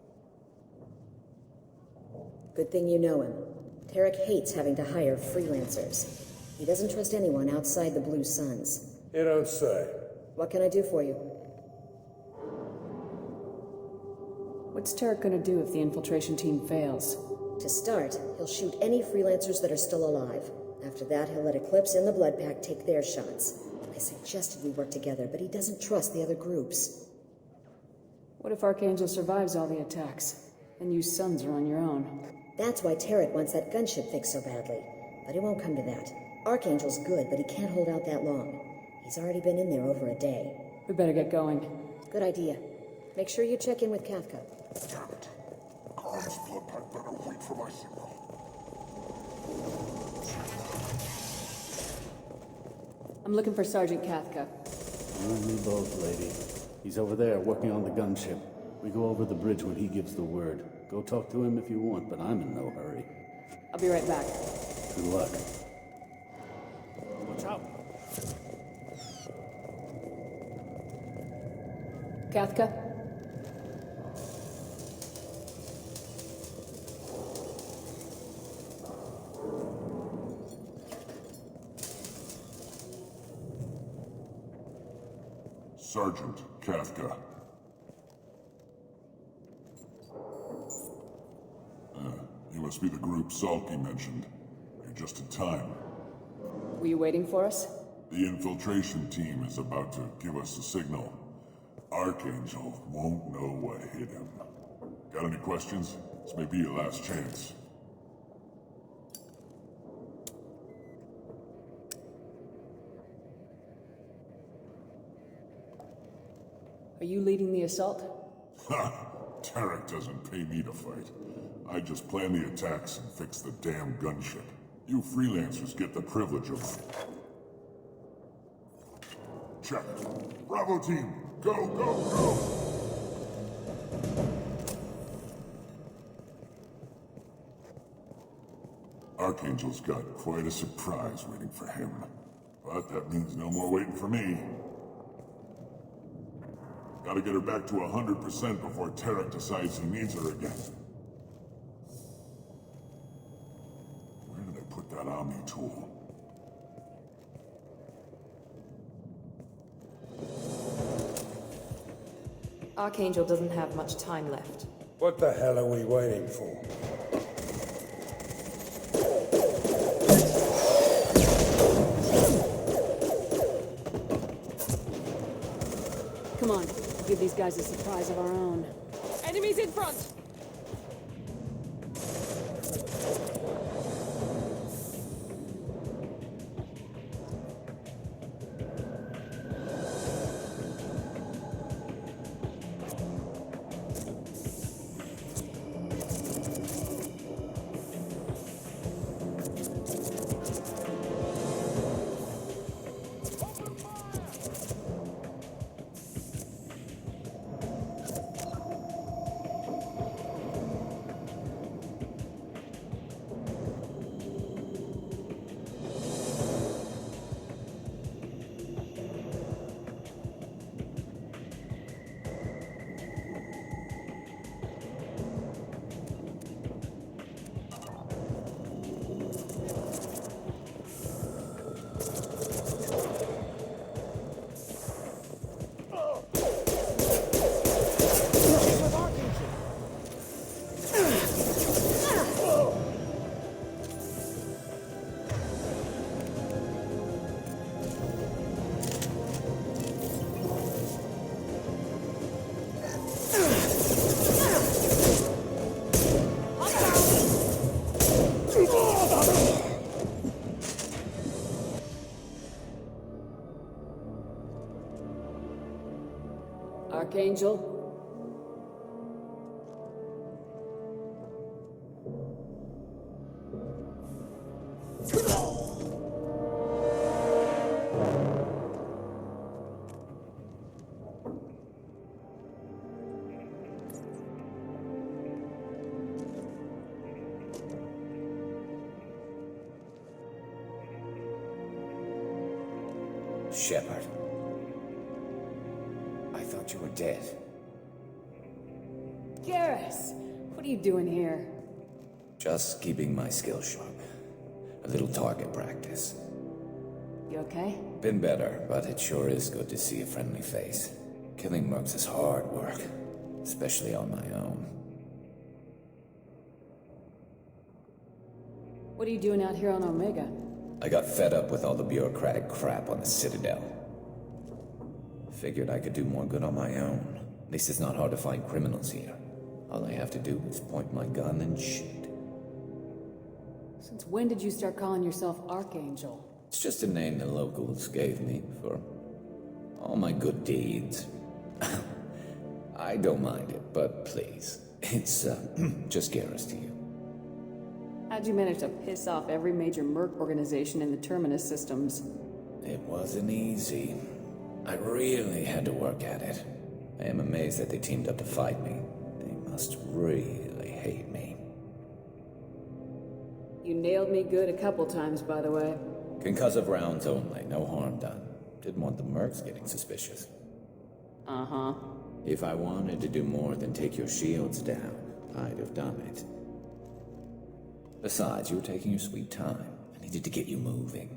Good thing you know him. Tarek hates having to hire freelancers. He doesn't trust anyone outside the Blue Suns. You don't say. What can I do for you? What's Tarek gonna do if the infiltration team fails? To start, he'll shoot any freelancers that are still alive. After that, he'll let Eclipse and the Blood Pack take their shots. I suggested we work together, but he doesn't trust the other groups. What if Archangel survives all the attacks? And you Suns are on your own. That's why Tarek wants that gunship fixed so badly. But it won't come to that. Archangel's good, but he can't hold out that long. He's already been in there over a day. We better get going. Good idea. Make sure you check in with Kafka. Damn it. Karm's blood pack better wait for my signal. I'm looking for Sergeant Kafka. You and me both, lady. He's over there working on the gunship. We go over the bridge when he gives the word. Go talk to him if you want, but I'm in no hurry. I'll be right back. Good luck. Watch out. Kafka? Sergeant Kafka. You must be the group Salky mentioned. You're just in time. Were you waiting for us? The infiltration team is about to give us a signal. Archangel won't know what hit him. Got any questions? This may be your last chance. Are you leading the assault? Ha! Tarek doesn't pay me to fight. I just plan the attacks and fix the damn gunship. You freelancers get the privilege of... Check. Bravo team, go, go, go! Archangel's got quite a surprise waiting for him. But that means no more waiting for me. Gotta get her back to 100% before Tarek decides he needs her again. Where did they put that Omni tool? Archangel doesn't have much time left. What the hell are we waiting for? Come on, we'll give these guys a surprise of our own. Enemies in front! Archangel? Shepard. I thought you were dead. Garrus! What are you doing here? Just keeping my skills sharp. A little target practice. You okay? Been better, but it sure is good to see a friendly face. Killing mercs is hard work, especially on my own. What are you doing out here on Omega? I got fed up with all the bureaucratic crap on the Citadel. Figured I could do more good on my own. At least it's not hard to find criminals here. All I have to do is point my gun and shoot. Since when did you start calling yourself Archangel? It's just a name the locals gave me for all my good deeds. I don't mind it, but please, it's just Garrus to you. How'd you manage to piss off every major merc organization in the Terminus systems? It wasn't easy. I really had to work at it. I am amazed that they teamed up to fight me. They must really hate me. You nailed me good a couple times, by the way. Concussive rounds only, no harm done. Didn't want the mercs getting suspicious. Uh-huh. If I wanted to do more than take your shields down, I'd have done it. Besides, you were taking your sweet time. I needed to get you moving.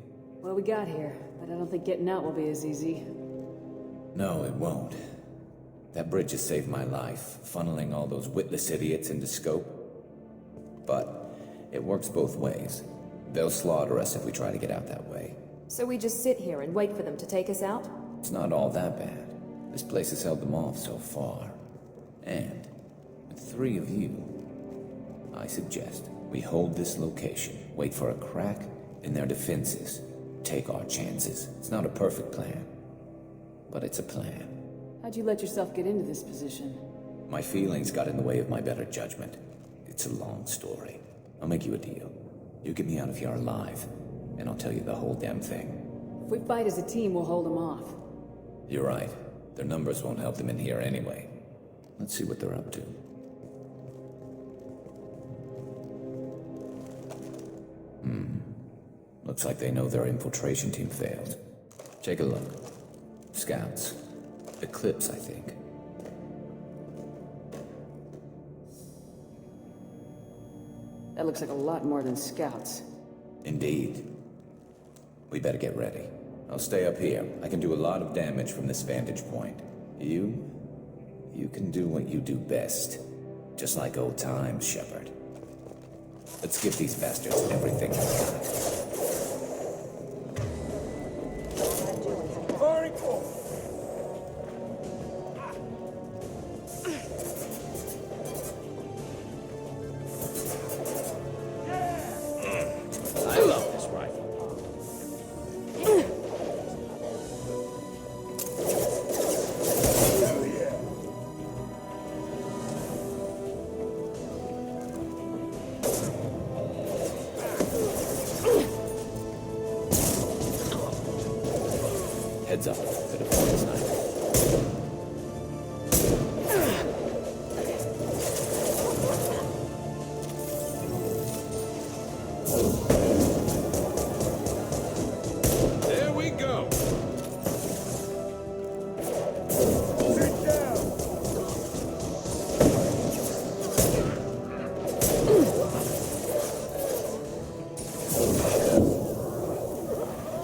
What do we got here? But I don't think getting out will be as easy. No, it won't. That bridge has saved my life, funneling all those witless idiots into scope. But it works both ways. They'll slaughter us if we try to get out that way. So we just sit here and wait for them to take us out? It's not all that bad. This place has held them off so far. And with 3 of you, I suggest we hold this location, wait for a crack in their defenses, take our chances. It's not a perfect plan, but it's a plan. How'd you let yourself get into this position? My feelings got in the way of my better judgment. It's a long story. I'll make you a deal. You get me out of here alive, and I'll tell you the whole damn thing. If we fight as a team, we'll hold them off. You're right. Their numbers won't help them in here anyway. Let's see what they're up to. Looks like they know their infiltration team failed. Take a look. Scouts. Eclipse, I think. That looks like a lot more than scouts. Indeed. We better get ready. I'll stay up here. I can do a lot of damage from this vantage point. You can do what you do best. Just like old times, Shepard. Let's give these bastards everything we got. I love this rifle. Heads up, to the point sniper. There we go.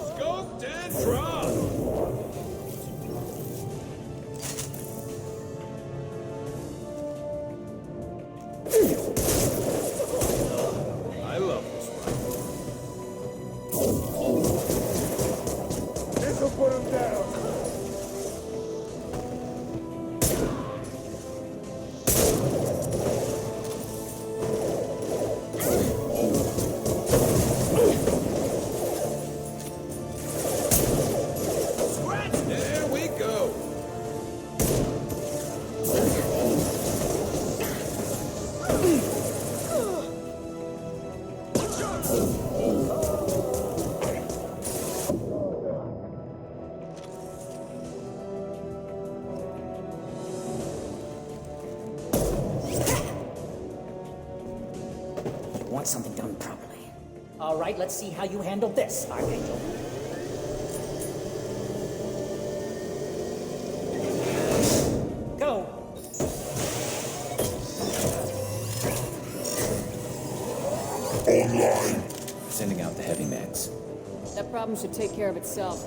Scoped and dropped. I love this rifle. This'll put him down. There we go. You want something done properly. All right, let's see how you handle this, Archangel. Go! Online. Sending out the heavy meds. That problem should take care of itself.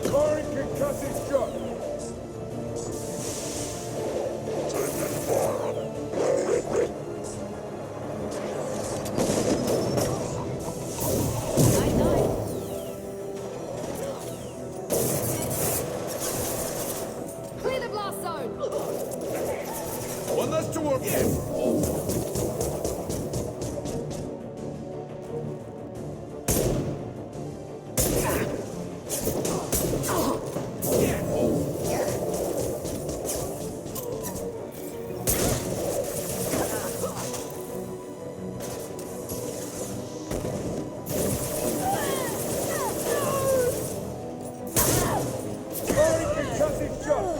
Corey can cut his shot. Clear the blast zone! One less to work with. Corey can cut his shot.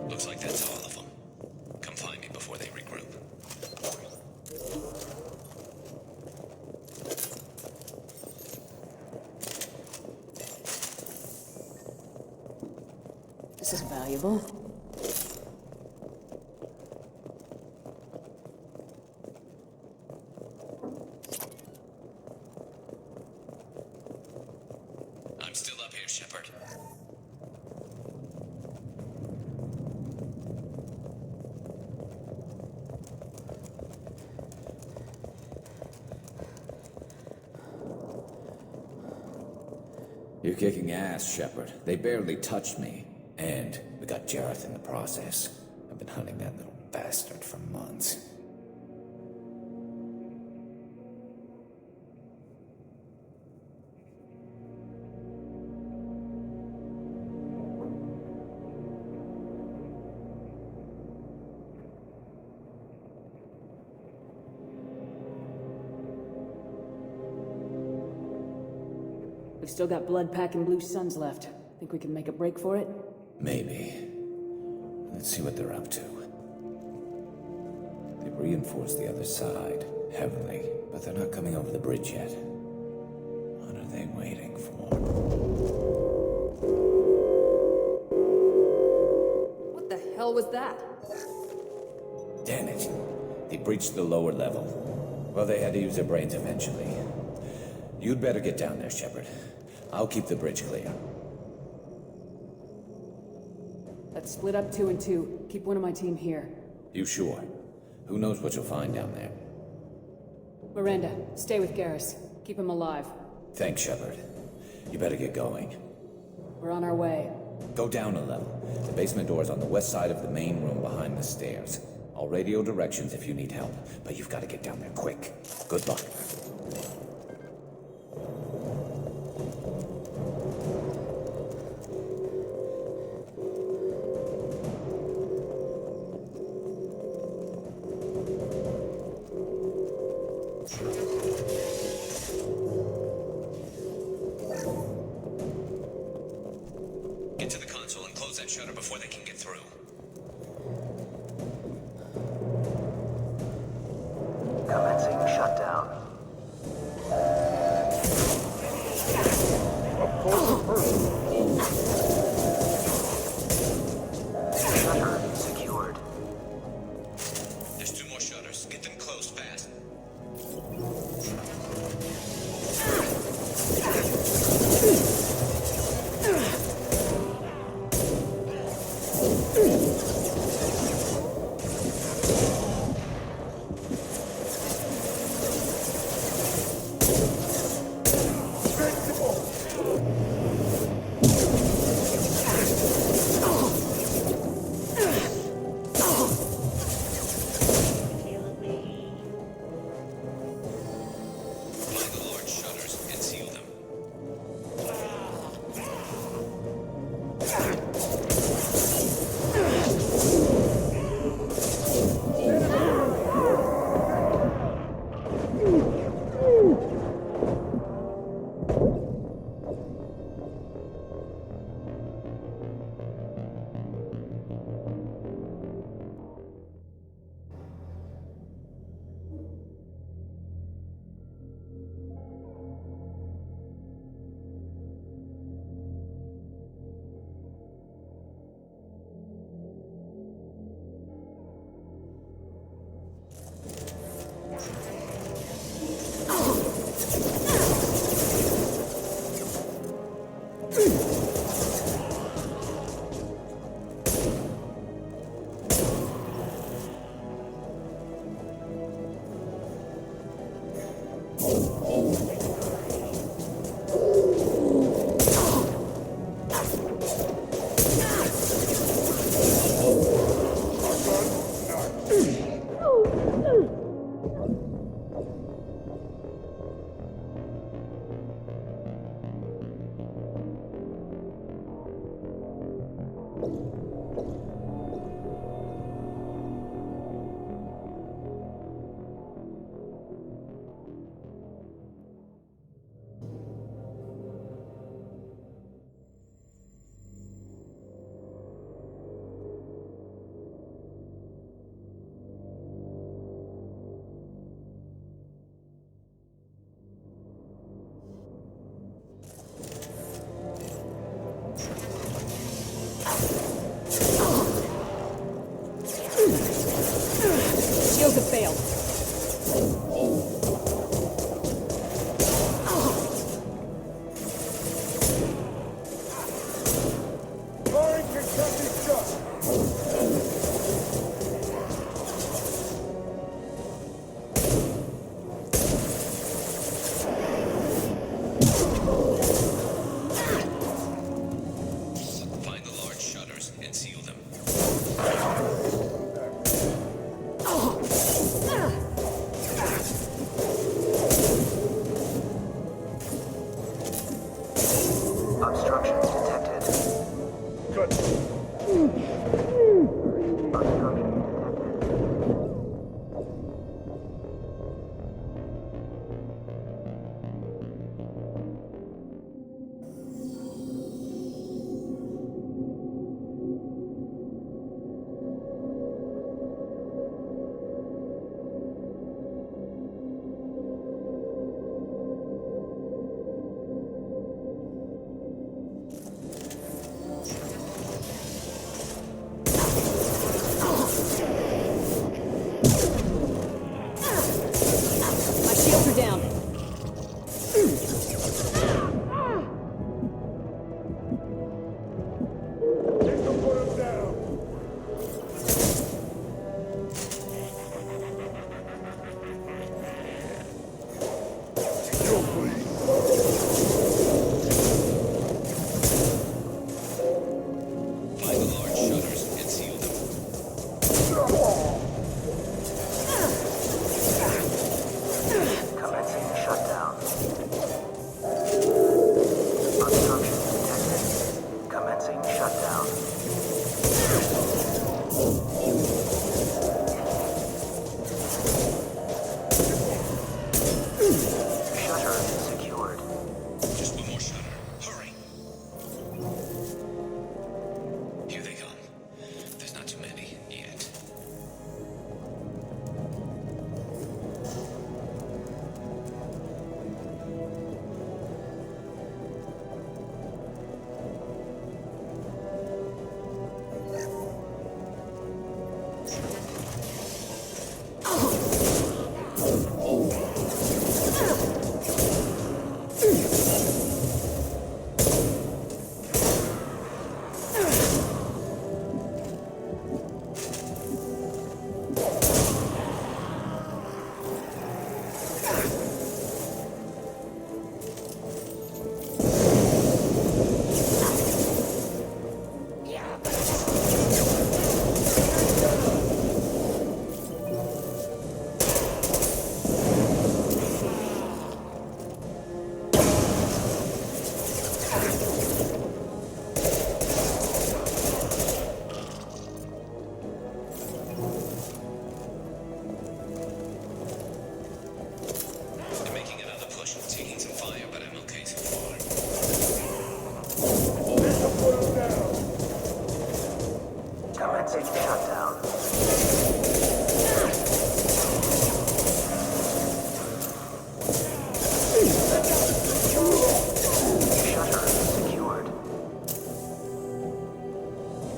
Looks like that's all of them. Come find me before they regroup. This is valuable. I'm still up here, Shepard. You're kicking ass, Shepard. They barely touched me. And we got Jareth in the process. I've been hunting that little bastard for months. We've still got Blood Pack and Blue Suns left. Think we can make a break for it? Maybe. Let's see what they're up to. They've reinforced the other side, heavily, but they're not coming over the bridge yet. What are they waiting for? What the hell was that? Damn it. They breached the lower level. Well, they had to use their brains eventually. You'd better get down there, Shepard. I'll keep the bridge clear. Let's split up 2 and 2. Keep one of my team here. You sure? Who knows what you'll find down there? Miranda, stay with Garrus. Keep him alive. Thanks, Shepard. You better get going. We're on our way. Go down a level. The basement door is on the west side of the main room behind the stairs. I'll radio directions if you need help, but you've got to get down there quick. Good luck. Get to the console and close that shutter before they can get through. Commencing shutdown. Shutter secured. There's 2 more shutters. Get them closed fast. Shutter secured. shortcut.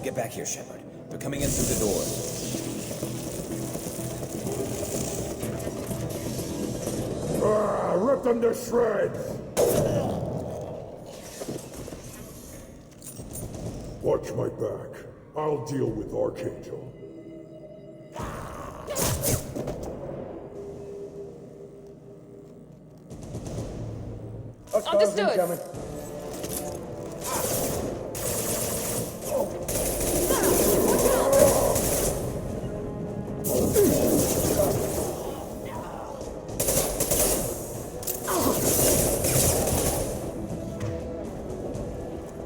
Get back here, Shepard. They're coming in through the doors. Rip them to shreds! Watch my back. I'll deal with Archangel. Understood.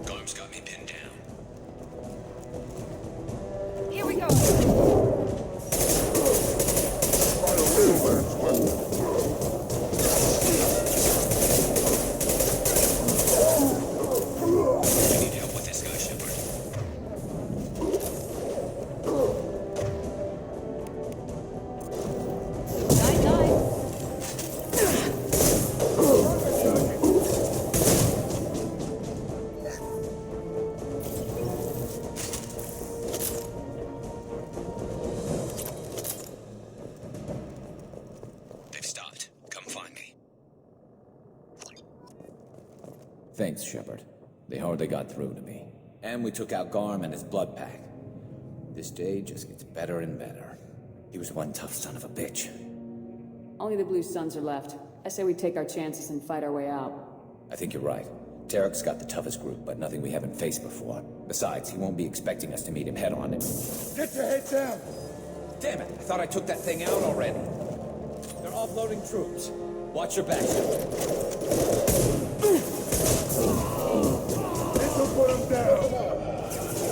Gorm's got me pinned down. Here we go. I need help with this guy, Shepard. They've stopped. Come find me. Thanks, Shepard. They hardly got through to me. And we took out Garm and his blood pack. This day just gets better and better. He was one tough son of a bitch. Only the Blue Suns are left. I say we take our chances and fight our way out. I think you're right. Tarek's got the toughest group, but nothing we haven't faced before. Besides, he won't be expecting us to meet him head on. Get your head down! Damn it! I thought I took that thing out already. They're offloading troops. Watch your back. This'll put him down!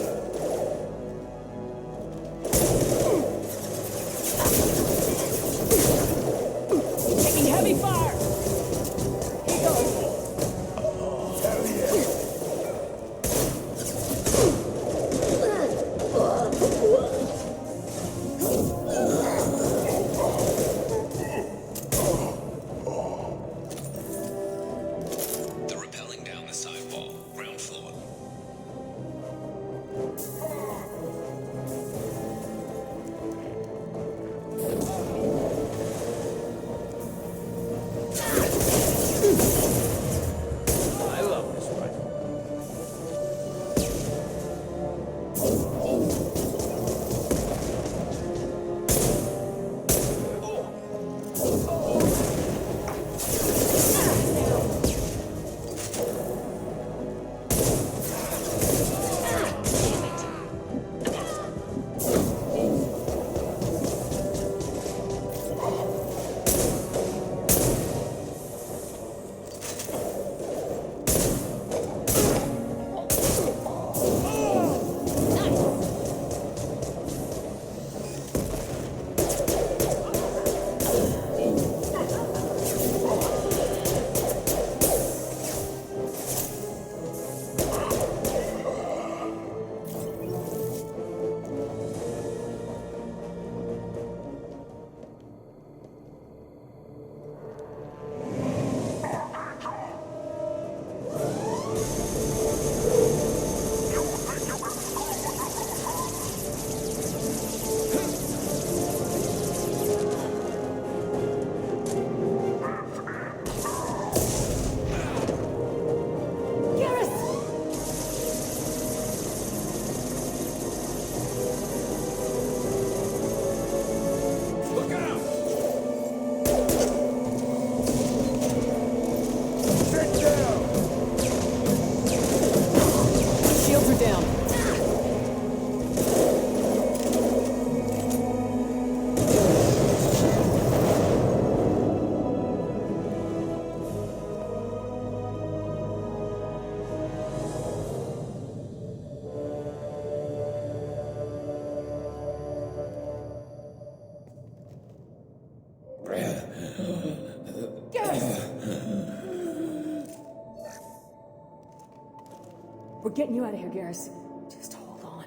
getting you out of here, Garrus. Just hold on.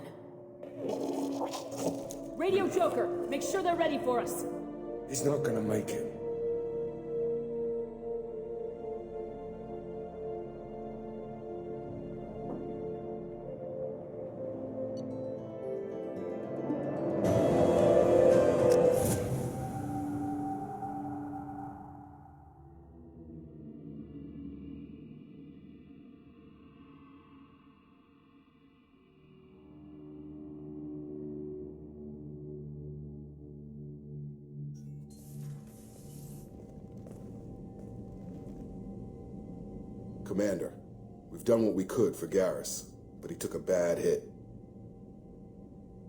Radio Joker, make sure they're ready for us. He's not gonna make it. Commander, we've done what we could for Garrus, but he took a bad hit.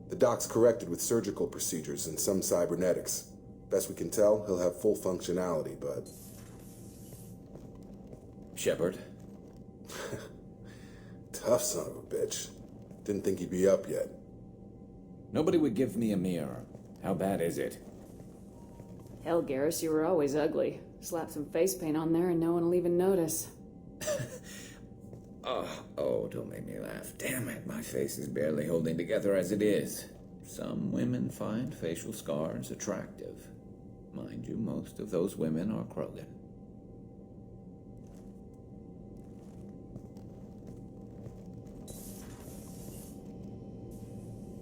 The doc's corrected with surgical procedures and some cybernetics. Best we can tell, he'll have full functionality, but... Shepard? Tough son of a bitch. Didn't think he'd be up yet. Nobody would give me a mirror. How bad is it? Hell, Garrus, you were always ugly. Slap some face paint on there and no one will even notice. Oh, don't make me laugh. Damn it, my face is barely holding together as it is. Some women find facial scars attractive. Mind you, most of those women are Krogan.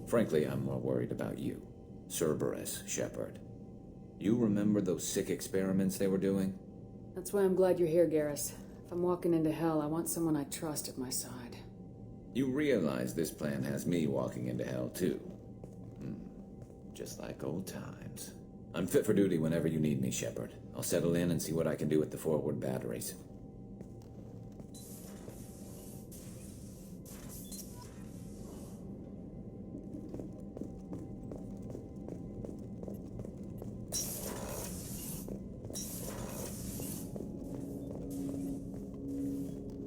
Frankly, I'm more worried about you. Cerberus, Shepard. You remember those sick experiments they were doing? That's why I'm glad you're here, Garrus. If I'm walking into hell, I want someone I trust at my side. You realize this plan has me walking into hell, too. Just like old times. I'm fit for duty whenever you need me, Shepard. I'll settle in and see what I can do with the forward batteries.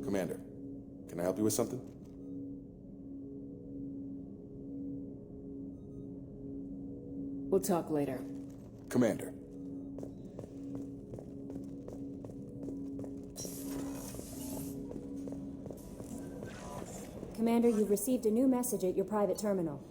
Commander, can I help you with something? We'll talk later. Commander. Commander, you've received a new message at your private terminal.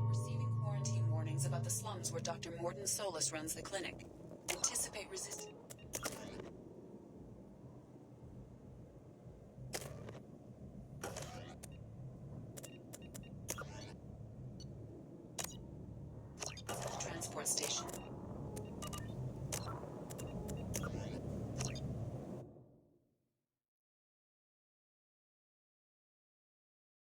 Receiving quarantine warnings about the slums where Dr. Morden Solus runs the clinic. Anticipate resistance. Transport station.